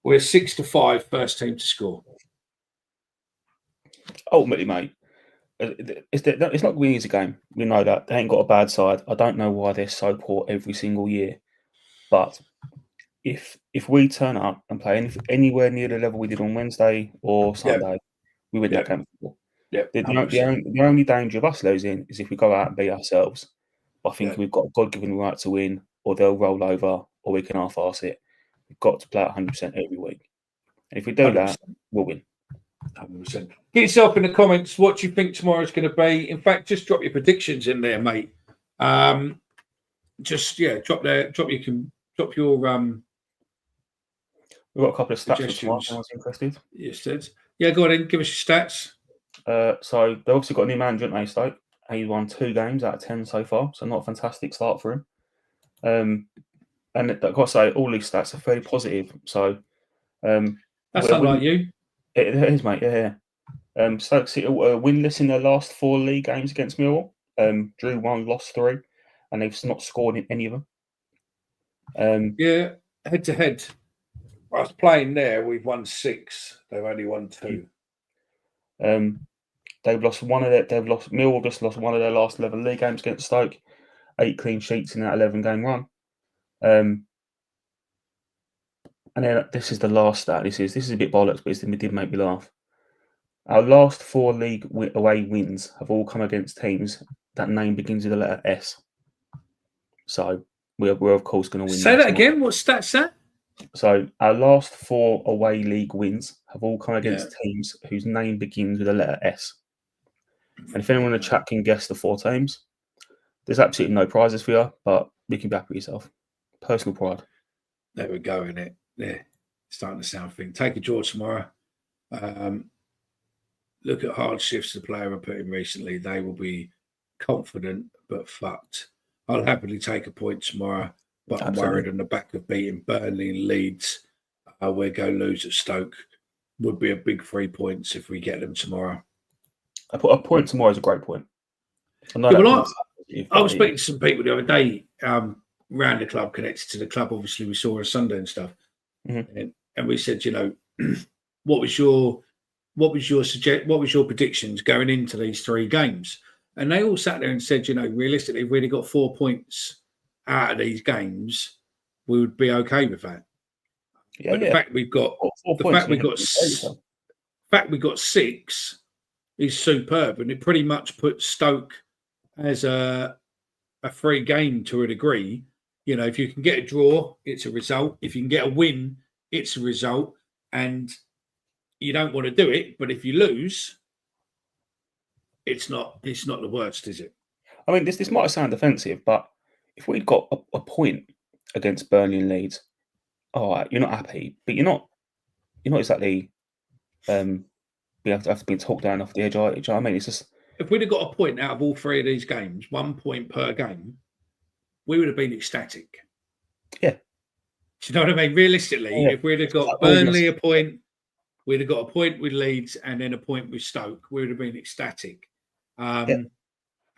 S1: we're 6-5 first team to score.
S2: Ultimately, mate, it's not going to be an easy game. We know that. They ain't got a bad side. I don't know why they're so poor every single year. But if we turn up and play anywhere near the level we did on Wednesday or Sunday, we win that game. The only danger of us losing is if we go out and beat ourselves. I think we've got a God-given right to win, or they'll roll over, or we can half-arse it. We've got to play 100% every week. And if we do 100%. That, we'll win.
S1: 100%. Get yourself in the comments what you think tomorrow's going to be. In fact, just drop your predictions in there, mate. Drop your
S2: We've got a couple of stats for tomorrow. Anyone's interested?
S1: Yes, yeah, go on in. Give us your stats.
S2: So they've obviously got a new manager, haven't they, Stoke? He's won 2 games out of 10 so far, so not a fantastic start for him. And I've got to say, all these stats are fairly positive. So
S1: that's unlike you.
S2: It is, mate. Yeah. Stoke City winless in their last 4 league games against Millwall. Drew 1, lost 3, and they've not scored in any of them.
S1: Yeah, head to head. I was playing there. We've won 6. They've only won 2.
S2: They've lost one of their. Millwall just lost one of their last 11 league games against Stoke. 8 clean sheets in that 11-game run. And then this is the last stat. This is a bit bollocks, but it did make me laugh. Our last 4 league away wins have all come against teams that name begins with the letter S. So we're of course going to win.
S1: Say that again. What stats that?
S2: So our last 4 away league wins have all come against teams whose name begins with the letter S. And if anyone in the chat can guess the 4 teams, there's absolutely no prizes for you, but you can be happy with yourself. Personal pride.
S1: There we go, innit? Yeah, starting to sound thing. Take a draw tomorrow. Look at hard shifts the player I put in recently. They will be confident but fucked. I'll happily take a point tomorrow, but I'm worried on the back of beating Burnley and Leeds. We'll go lose at Stoke. Would be a big 3 points if we get them tomorrow.
S2: A point tomorrow is a great point.
S1: I was speaking to some people the other day around the club, connected to the club. Obviously, we saw on Sunday and stuff, and we said, what was your predictions going into these 3 games? And they all sat there and said, realistically, if we'd have got 4 points out of these games, we would be okay with that. Yeah, but the fact we got 6 is superb, and it pretty much puts Stoke as a free game to a degree. If you can get a draw, it's a result. If you can get a win, it's a result. And you don't want to do it, but if you lose, it's not the worst, is it?
S2: I mean, this might sound defensive, but if we'd got a point against Burnley and Leeds, all right, you're not happy, but you're not exactly we have to be talked down off the edge. Do you know what I mean? It's just
S1: If we'd have got a point out of all three of these games, 1 point per game, we would have been ecstatic.
S2: Yeah.
S1: Do you know what I mean? Realistically, if we'd have got Burnley a point, we'd have got a point with Leeds and then a point with Stoke, we would have been ecstatic. And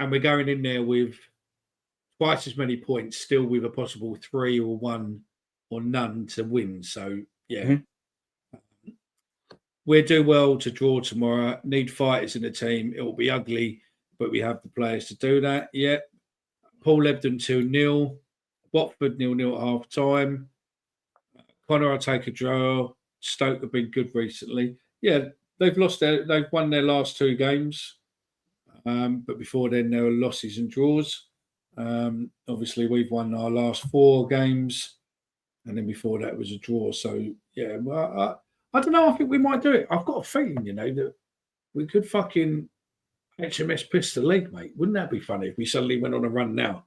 S1: we're going in there with twice as many points, still with a possible 3 or 1 or none to win. So, yeah. We'll do well to draw tomorrow. Need fighters in the team. It will be ugly, but we have the players to do that. Yeah. Paul Ebden 2-0. Watford 0-0 at half time. Connor, I'll take a draw. Stoke have been good recently. Yeah, they've won their last 2 games. But before then, there were losses and draws. Obviously, we've won our last 4 games. And then before that was a draw. So, yeah, well, I don't know. I think we might do it. I've got a feeling, that we could fucking HMS piss the league, mate. Wouldn't that be funny if we suddenly went on a run now?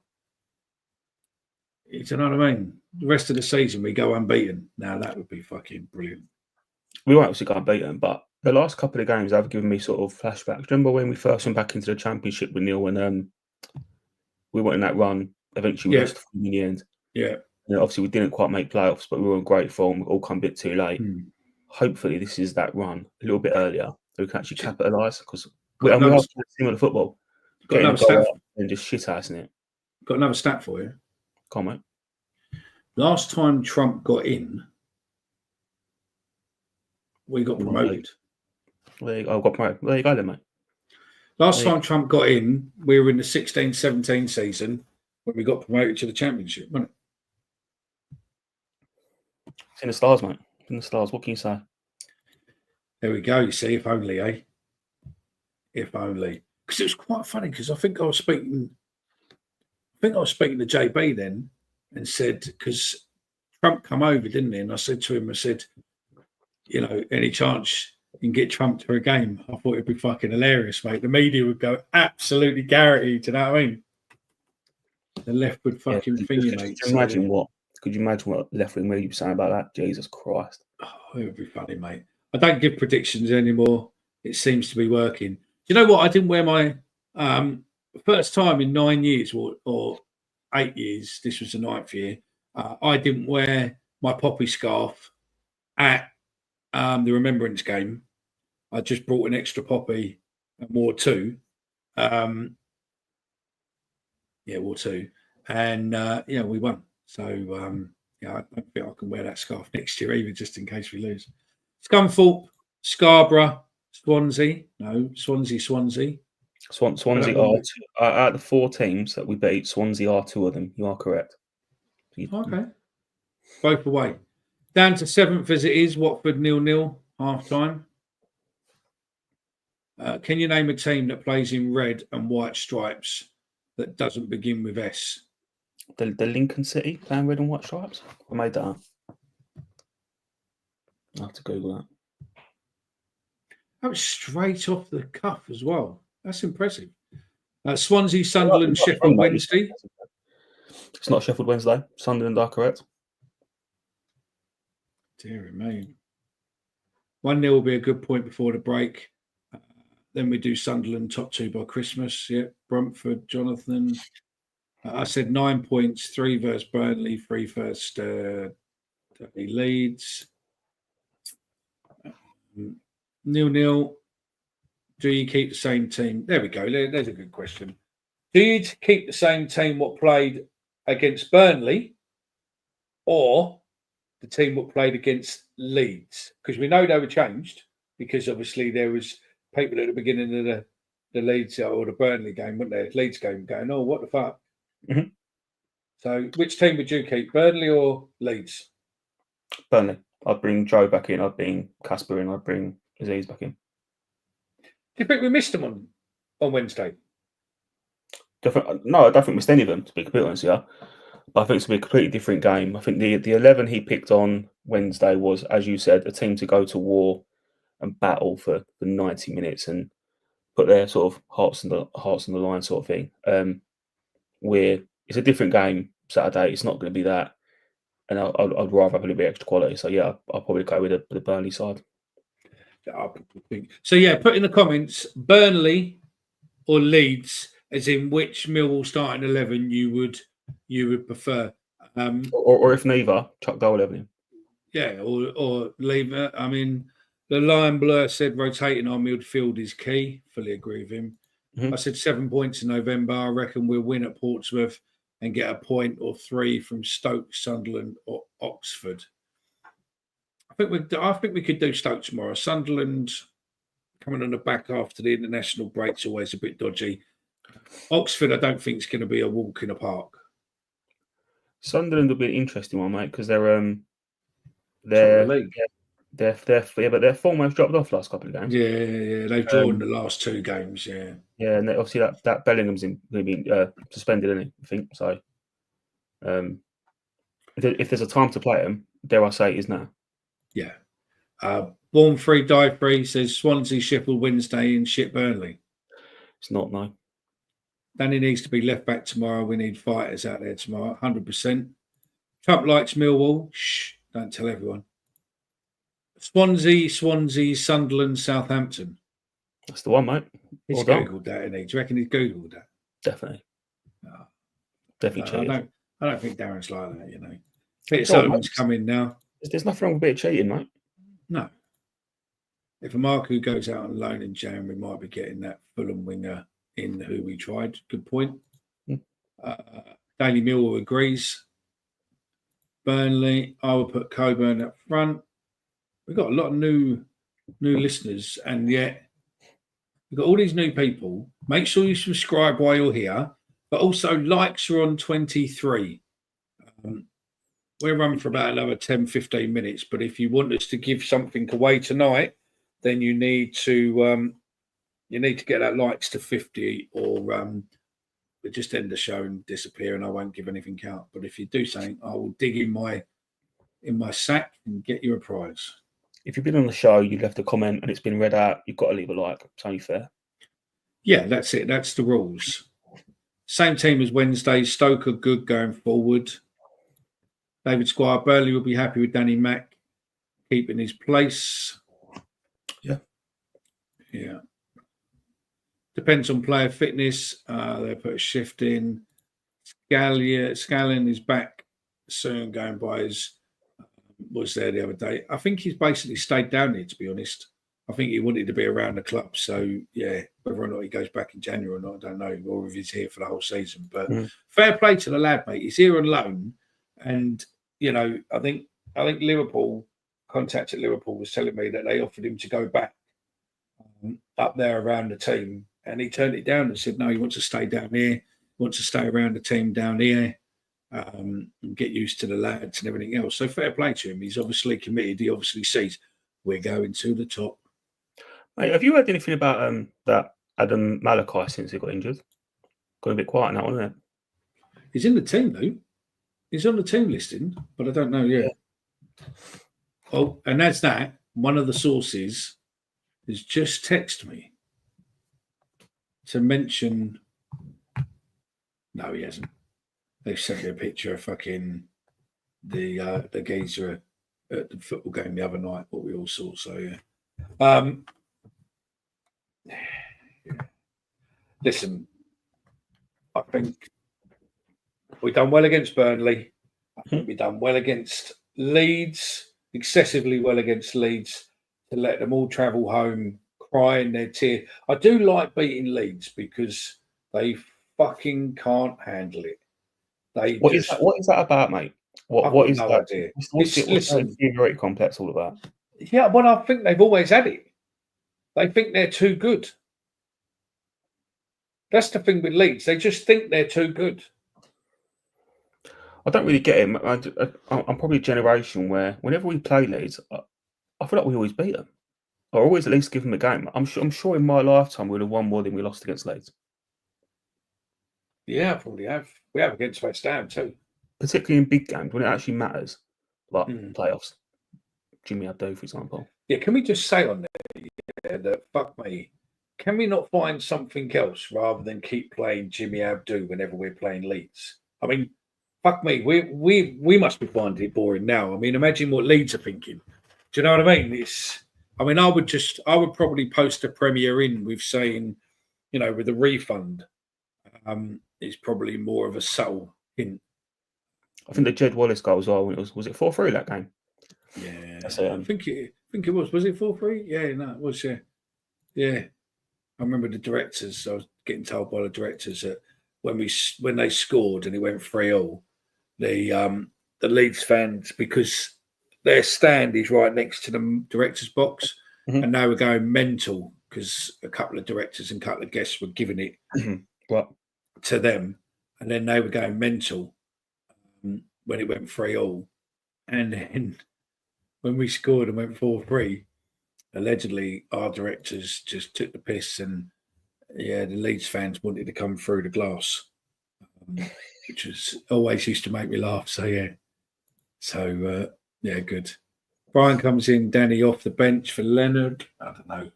S1: You know what I mean? The rest of the season we go unbeaten. Now that would be fucking brilliant.
S2: We won't obviously go unbeaten, but the last couple of games have given me sort of flashbacks. Remember when we first went back into the Championship with Neil when we went in that run? Eventually we lost in the end.
S1: Yeah.
S2: Obviously we didn't quite make playoffs, but we were in great form. We all come a bit too late. Hopefully this is that run a little bit earlier so we can actually capitalise because we are similar to football.
S1: Got another stat
S2: and just shit ass in it.
S1: Got another stat for you.
S2: Come on, mate.
S1: Last time Trump got in, we got promoted.
S2: There you go, got promoted. There you go then, mate.
S1: Last time Trump got in, we were in the 16-17 season when we got promoted to the Championship, wasn't it?
S2: It's in the stars, mate. In the stars. What can you say?
S1: There we go. You see, if only, eh? If only. Because it was quite funny. Because I think I was speaking to JB then, and said because Trump come over, didn't he? And I said to him, any chance you can get Trump to a game? I thought it'd be fucking hilarious, mate. The media would go absolutely Garrity. Do you know what I mean? The left would fucking thingy, mate.
S2: Could you imagine what left-wing media was saying about that? Jesus Christ.
S1: Oh, it would be funny, mate. I don't give predictions anymore. It seems to be working. Do you know what? I didn't wear my first time in 9 years or 8 years. This was the 9th year. I didn't wear my poppy scarf at the Remembrance game. I just brought an extra poppy and wore 2. Wore 2. And, we won. So, I don't think I can wear that scarf next year either, just in case we lose. Scunthorpe, Scarborough, Swansea. No, Swansea.
S2: Swansea are out of the 4 teams that we beat, Swansea are 2 of them. You are correct.
S1: Okay. Both away. Down to 7th as it is, Watford 0-0, half time. Can you name a team that plays in red and white stripes that doesn't begin with S?
S2: The Lincoln City playing red and white stripes? I made that up. I'll have to Google that.
S1: That was straight off the cuff as well. That's impressive. Swansea, Sunderland, Sheffield Wednesday.
S2: It's not Sheffield Wednesday. Sunderland are correct.
S1: Dear me. 1-0 will be a good point before the break. Then we do Sunderland top 2 by Christmas. Yeah, Brentford, Jonathan. I said 9 points, 3 versus Burnley, 3 versus Leeds. 0-0. Do you keep the same team? There we go. There's a good question. Do you keep the same team what played against Burnley or the team what played against Leeds? Because we know they were changed because obviously there was people at the beginning of the Leeds or the Burnley game, weren't there? Leeds game going, oh, what the fuck?
S2: Mm-hmm.
S1: So which team would you keep, Burnley or Leeds?
S2: Burnley. I'd bring Joe back in. I'd bring Casper in. I'd bring Aziz back in.
S1: Do you think we missed them on Wednesday?
S2: No, I don't think we missed any of them, to be completely honest with you. But I think it's going to be a completely different game. I think the 11 he picked on Wednesday was, as you said, a team to go to war and battle for 90 minutes and put their sort of hearts on the line sort of thing. where it's a different game Saturday. It's not going to be that, and I'd rather have a little bit extra quality. So yeah, I'll probably go with the Burnley side.
S1: So yeah, put in the comments Burnley or Leeds, as in which Millwall starting 11 you would prefer.
S2: Or if neither, chuck goal 11.
S1: Yeah, or leave it. I mean, the Lion Blur said rotating our midfield is key. Fully agree with him.
S2: Mhm.
S1: I said 7 points in November. I reckon we'll win at Portsmouth and get a point or 3 from Stoke, Sunderland, or Oxford. I think we could do Stoke tomorrow. Sunderland coming on the back after the international break's always a bit dodgy. Oxford, I don't think is going to be a walk in the park.
S2: Sunderland will be an interesting one, mate, because
S1: Top of
S2: their
S1: the league.
S2: their form has dropped off last couple of games.
S1: Yeah, they've drawn the last 2 games. Yeah,
S2: and obviously that Bellingham's going to be suspended, isn't he? I think so. If there's a time to play him, dare I say, it is now.
S1: Yeah. Born Free, Die Free says Swansea, Sheffield Wednesday, and shit Burnley.
S2: It's not, no.
S1: Danny needs to be left back tomorrow. We need fighters out there tomorrow, 100%. Trump likes Millwall. Shh, don't tell everyone. Swansea, Sunderland, Southampton.
S2: That's the one, mate.
S1: He's
S2: Well done.
S1: Googled that, isn't he? Do you reckon he's Googled that?
S2: Definitely.
S1: No.
S2: Definitely cheated.
S1: I don't think Darren's like that, you know. Peter
S2: Go on,
S1: Solomon's
S2: mate.
S1: come in now.
S2: There's nothing wrong with a bit of cheating, mate.
S1: No. If a Marku goes out on loan in January, we might be getting that Fulham winger in who we tried. Good point. Daily Millwall agrees. Burnley, I will put Coburn up front. We've got a lot of new listeners, and yet we've got all these new people. Make sure you subscribe while you're here, but also likes are on 23. We're running for about another 10, 15 minutes, but if you want us to give something away tonight, then you need to get that likes to 50, or we just end the show and disappear, and I won't give anything out. But if you do something, I will dig in my sack and get you a prize.
S2: If you've been on the show, you left a comment and it's been read out, you've got to leave a like. It's only fair.
S1: Yeah, that's it. That's the rules. Same team as Wednesday. Stoke are good going forward. David Squire, Burnley will be happy with Danny Mack keeping his place. Yeah. Depends on player fitness. They put a shift in. Scallon is back soon, going by his was there the other day. I think he's basically stayed down here, to be honest. I think he wanted to be around the club. So, yeah, whether or not he goes back in January or not, I don't know, or if he's here for the whole season. But fair play to the lad, mate. He's here on loan. And, you know, I think Liverpool, contacted Liverpool, was telling me that they offered him to go back up there around the team. And he turned it down and said, no, he wants to stay down here. He wants to stay around the team down here. And get used to the lads and everything else. So fair play to him. He's obviously committed. He obviously sees we're going to the top.
S2: Mate, have you heard anything about that Adam Malachi since he got injured? Got a bit quiet now, isn't it?
S1: He's in the team though. He's on the team listing, but I don't know yet. Yeah. Oh, and that's that. One of the sources has just texted me to mention. No, he hasn't. They've sent me a picture of fucking the geezer at the football game the other night, what we all saw. So yeah. Listen, I think we've done well against Burnley. I think we've done well against Leeds, excessively well against Leeds, to let them all travel home crying their tear. I do like beating Leeds because they fucking can't handle it. What is
S2: that about, mate? What is
S1: no
S2: that?
S1: idea.
S2: What's the inferiority complex all about?
S1: Yeah, well, I think they've always had it. They think they're too good. That's the thing with Leeds. They just think they're too good.
S2: I don't really get it. I'm probably a generation where whenever we play Leeds, I feel like we always beat them. Or always at least give them a game. I'm sure in my lifetime we'd have won more than we lost against Leeds.
S1: Yeah, probably have. We have against West Ham too.
S2: Particularly in big games when it actually matters, like playoffs. Jimmy Abdo, for example.
S1: Yeah, can we just say on there that fuck me, can we not find something else rather than keep playing Jimmy Abdu whenever we're playing Leeds? I mean, fuck me, we must be finding it boring now. I mean, imagine what Leeds are thinking. Do you know what I mean? I would probably post a Premier in with saying, you know, with a refund. It's probably more of a subtle hint.
S2: I think the Jed Wallace goal as well. Was it 4-3 that game?
S1: Yeah,
S2: That's it.
S1: I think it was. Was it 4-3? Yeah, no, it was. Yeah, yeah. I remember the directors. I was getting told by the directors that when they scored and it went 3-3, the Leeds fans, because their stand is right next to the directors' box, and they were going mental because a couple of directors and a couple of guests were giving it to them, and then they were going mental when it went 3-3, and then when we scored and went 4-3, allegedly our directors just took the piss, and the Leeds fans wanted to come through the glass, which was always used to make me laugh. So good. Brian comes in, Danny off the bench for Leonard. I don't know.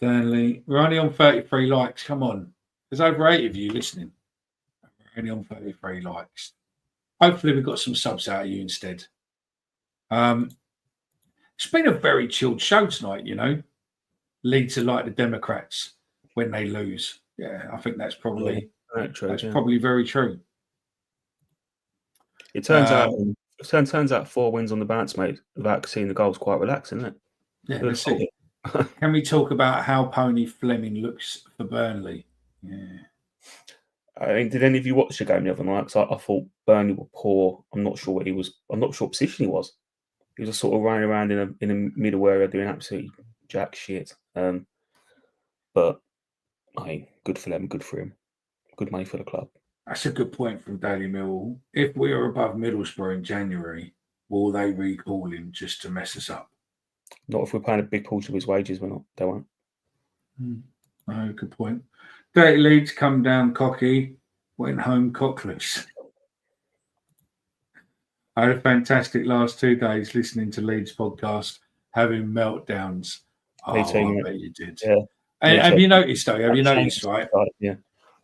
S1: Danley, we're only on 33 likes. Come on. There's over 8 of you listening. We're only on 33 likes. Hopefully we've got some subs out of you instead. It's been a very chilled show tonight, you know. Leeds are like the Democrats when they lose. Yeah, I think that's probably probably very true.
S2: It turns out 4 wins on the bounce, mate, without seeing the goals, quite relaxing, isn't it?
S1: Yeah, that's it. Can we talk about how Pony Fleming looks for Burnley? Yeah.
S2: I mean, did any of you watch the game the other night? Because I thought Burnley were poor. I'm not sure what he was. I'm not sure what position he was. He was just sort of running around in a middle area doing absolutely jack shit. But I mean, good for them, good for him. Good money for the club.
S1: That's a good point from Daily Mill. If we are above Middlesbrough in January, will they recall him just to mess us up?
S2: Not if we're paying a big portion of his wages, we're not. They won't.
S1: No, good point. Dirty Leeds come down cocky, went home cockloose. I had a fantastic last 2 days listening to Leeds podcast, having meltdowns. I bet you did.
S2: Yeah.
S1: And have you noticed, though? Have you noticed, right?
S2: Yeah.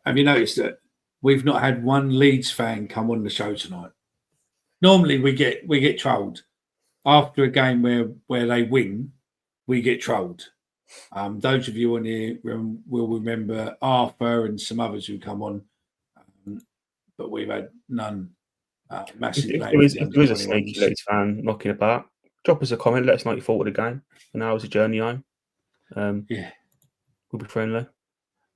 S1: Have you noticed that we've not had one Leeds fan come on the show tonight? Normally we get trolled. After a game where they win, we get trolled. Those of you on here will remember Arthur and some others who come on, but we've had none. Massive.
S2: If there is a sneaky Leeds fan knocking about, drop us a comment. Let us know what you thought of the game. And how was the journey home? We'll be friendly.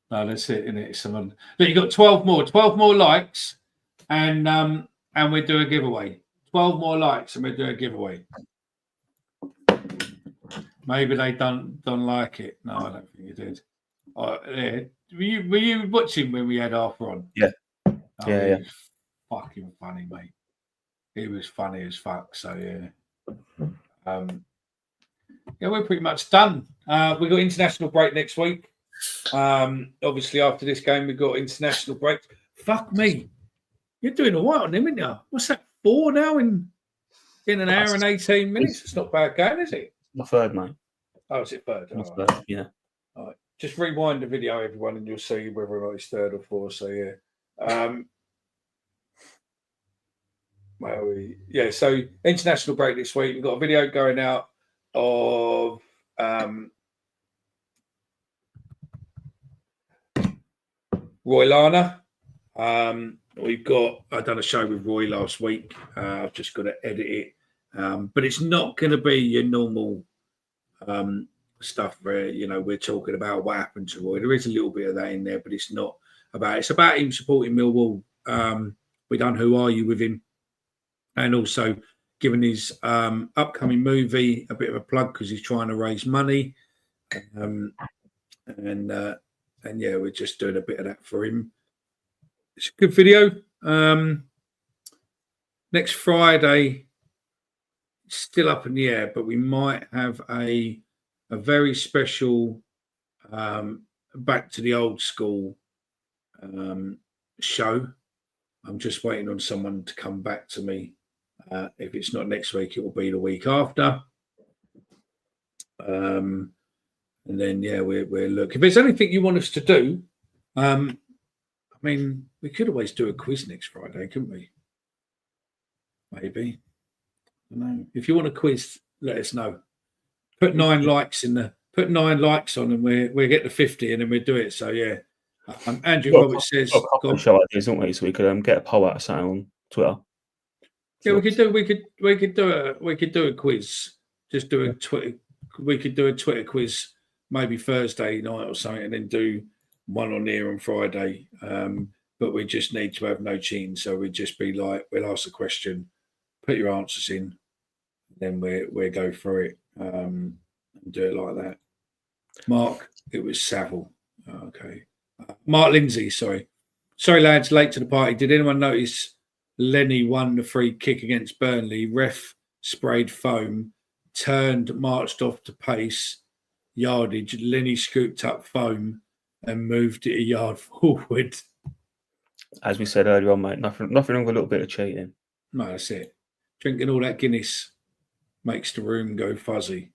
S1: No, that's it, isn't it? Someone. Look, you got 12 more likes, and we do a giveaway. 12 more likes, and we do a giveaway. Maybe they don't like it. No, I don't think you did. Yeah. Were you watching when we had Arthur on?
S2: Yeah.
S1: Yeah. Fucking funny, mate. He was funny as fuck. So yeah, we're pretty much done. We got international break next week. Obviously after this game we've got international break. Fuck me, you're doing all right on them, aren't you? What's that, 4 now in an hour and 18 minutes? It's not bad going, is it?
S2: My third, mate.
S1: Oh, is it third?
S2: My third, yeah.
S1: All right. Just rewind the video, everyone, and you'll see whether or not it's 3rd or 4th. So yeah. So international break this week. We've got a video going out of Roy Lana. I've done a show with Roy last week. I've just got to edit it. But it's not going to be your normal stuff where, you know, we're talking about what happened to Roy. There is a little bit of that in there, but it's about him supporting Millwall. We done Who Are You with him, and also giving his upcoming movie a bit of a plug because he's trying to raise money. And we're just doing a bit of that for him. It's a good video. Next Friday, it's still up in the air, but we might have a very special back to the old school show. I'm just waiting on someone to come back to me. If it's not next week, it will be the week after. and then we're look. If there's anything you want us to do, I mean, we could always do a quiz next Friday, couldn't we? Maybe. I don't know. If you want a quiz, let us know. Put 9 likes on, and we get to 50, and then we do it. So yeah. Andrew Roberts says,
S2: got a couple of show ideas, don't we? So we could get a poll out of something on Twitter.
S1: Yeah, we could do a quiz. Just do a Twitter. We could do a Twitter quiz maybe Thursday night or something, and then do one on here on Friday. But we just need to have no cheating, so we'd just be like, we'll ask a question, put your answers in, then we go through it and do it like that. Mark, it was Savile. Okay. Mark Lindsay, sorry lads, late to the party. Did anyone notice Lenny won the free kick against Burnley? Ref sprayed foam, turned, marched off to pace yardage. Lenny scooped up foam and moved it a yard forward.
S2: As we said earlier on, mate, nothing wrong with a little bit of cheating.
S1: No, that's it. Drinking all that Guinness makes the room go fuzzy.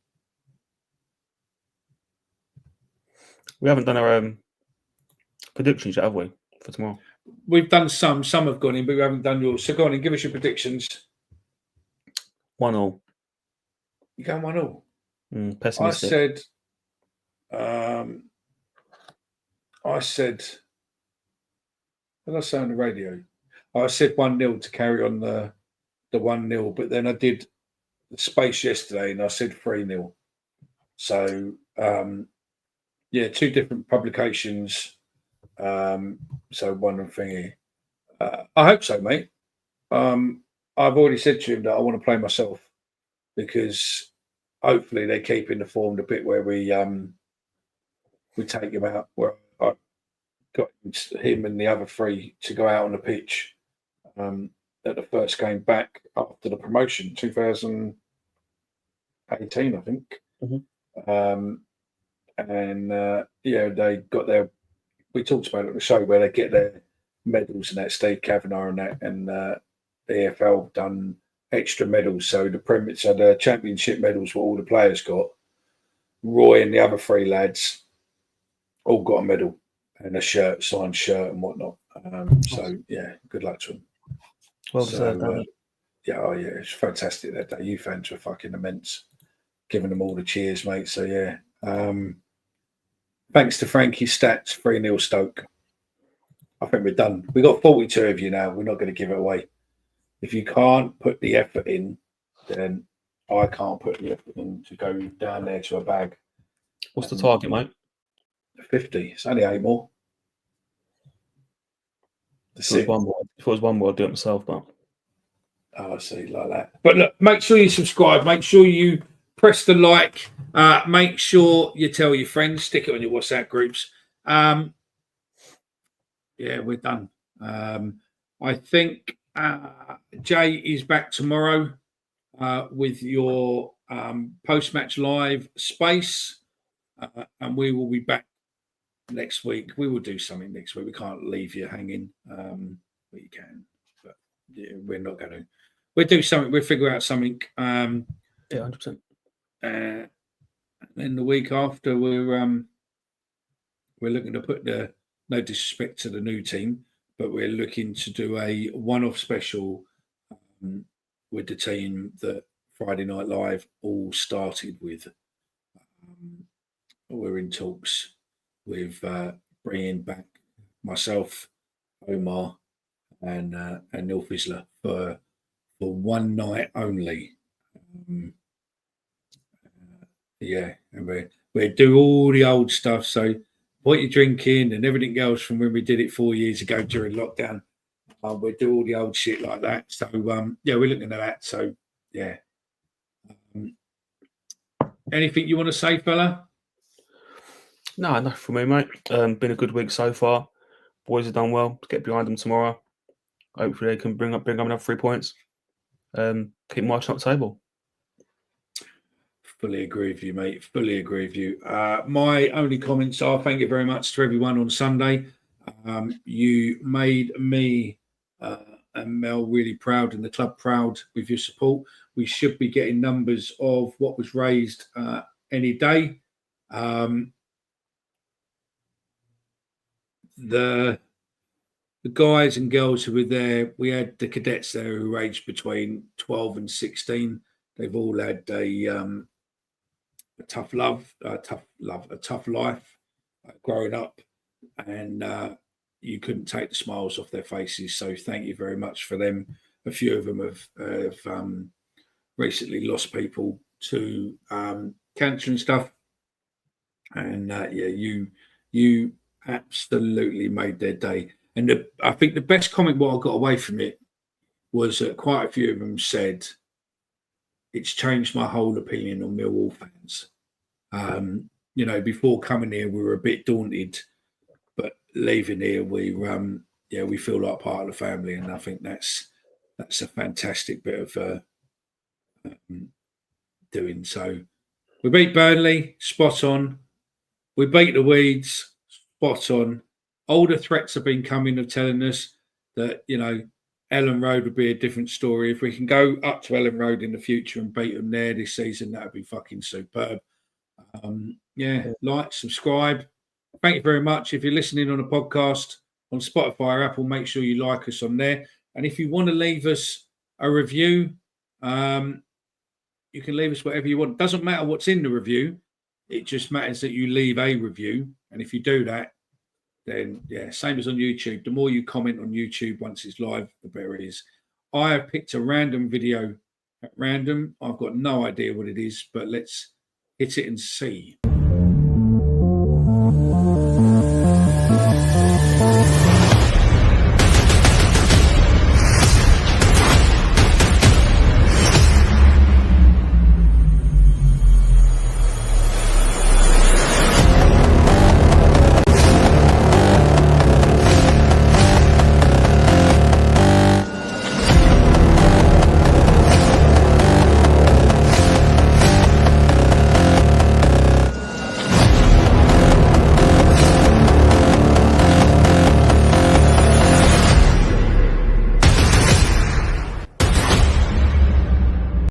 S2: We haven't done our predictions yet, have we, for tomorrow?
S1: We've done some have gone in, but we haven't done yours. So go on and give us your predictions.
S2: 1-1.
S1: You going 1-1?
S2: Pessimistic.
S1: I said, what did I say on the radio? I said 1-0 to carry on the 1-0, but then I did the space yesterday and I said 3-0. So, 2 different publications. So one thingy. I hope so, mate. I've already said to him that I want to play myself because hopefully they're keeping the form the bit where we take him out. Where I got him and the other 3 to go out on the pitch at the first game back after the promotion, 2018, I think.
S2: Mm-hmm.
S1: They got their. We talked about it on the show where they get their medals and that. Steve Kavanagh and that, and the EFL done extra medals. So the championship medals, what all the players got. Roy and the other 3 lads all got a medal and a signed shirt and whatnot. Good luck to them.
S2: Well deserved,
S1: it's fantastic that day. You fans were fucking immense, giving them all the cheers, mate. So yeah. Thanks to Frankie's stats, 3-0 Stoke. I think we're done. We've got 42 of you now. We're not going to give it away. If you can't put the effort in, then I can't put the effort in to go down there to a bag.
S2: What's the target, mate?
S1: 50. It's only 8 more.
S2: If it was one more, I'd do it myself, but.
S1: Oh, I see, like that. But look, make sure you subscribe. Make sure you press the like. Make sure you tell your friends. Stick it on your WhatsApp groups. We're done. I think Jay is back tomorrow with your post-match live space, and we will be back next week. We will do something next week. We can't leave you hanging, but you can. But we're not going to. We'll do something. We'll figure out something.
S2: 100%.
S1: And then the week after, we're looking to put no disrespect to the new team, but we're looking to do a one-off special with the team that Friday Night Live all started with. We're in talks with bringing back myself, Omar, and Neil Fizzler for one night only. And we do all the old stuff. So what you're drinking and everything else from when we did it 4 years ago during lockdown, we do all the old shit like that. So we're looking at that. So yeah. Anything you want to say, fella?
S2: No, nothing for me, mate. Been a good week so far. Boys have done well. Get behind them tomorrow. Hopefully they can bring up another 3 points. Keep marching up the table.
S1: Fully agree with you, mate. Fully agree with you. My only comments are thank you very much to everyone on Sunday. You made me and Mel really proud and the club proud with your support. We should be getting numbers of what was raised any day. The guys and girls who were there, we had the cadets there who were aged between 12 and 16. They've all had a tough life growing up, and you couldn't take the smiles off their faces. So thank you very much for them. A few of them have recently lost people to cancer and stuff, and you absolutely made their day. And I think the best comment what I got away from it was that quite a few of them said it's changed my whole opinion on Millwall fans. Before coming here, we were a bit daunted, but leaving here, we feel like part of the family, and I think that's a fantastic bit of doing. So we beat Burnley, spot on. We beat the Weeds, spot on. All the threats have been coming of telling us that Ellen Road would be a different story. If we can go up to Ellen Road in the future and beat them there this season, that would be fucking superb. Like, subscribe. Thank you very much. If you're listening on a podcast on Spotify or Apple, make sure you like us on there. And if you want to leave us a review, you can leave us whatever you want. Doesn't matter what's in the review. It just matters that you leave a review. And if you do that, then same as on YouTube. The more you comment on YouTube once it's live, the better it is. I have picked a random video at random. I've got no idea what it is, but let's hit it and see.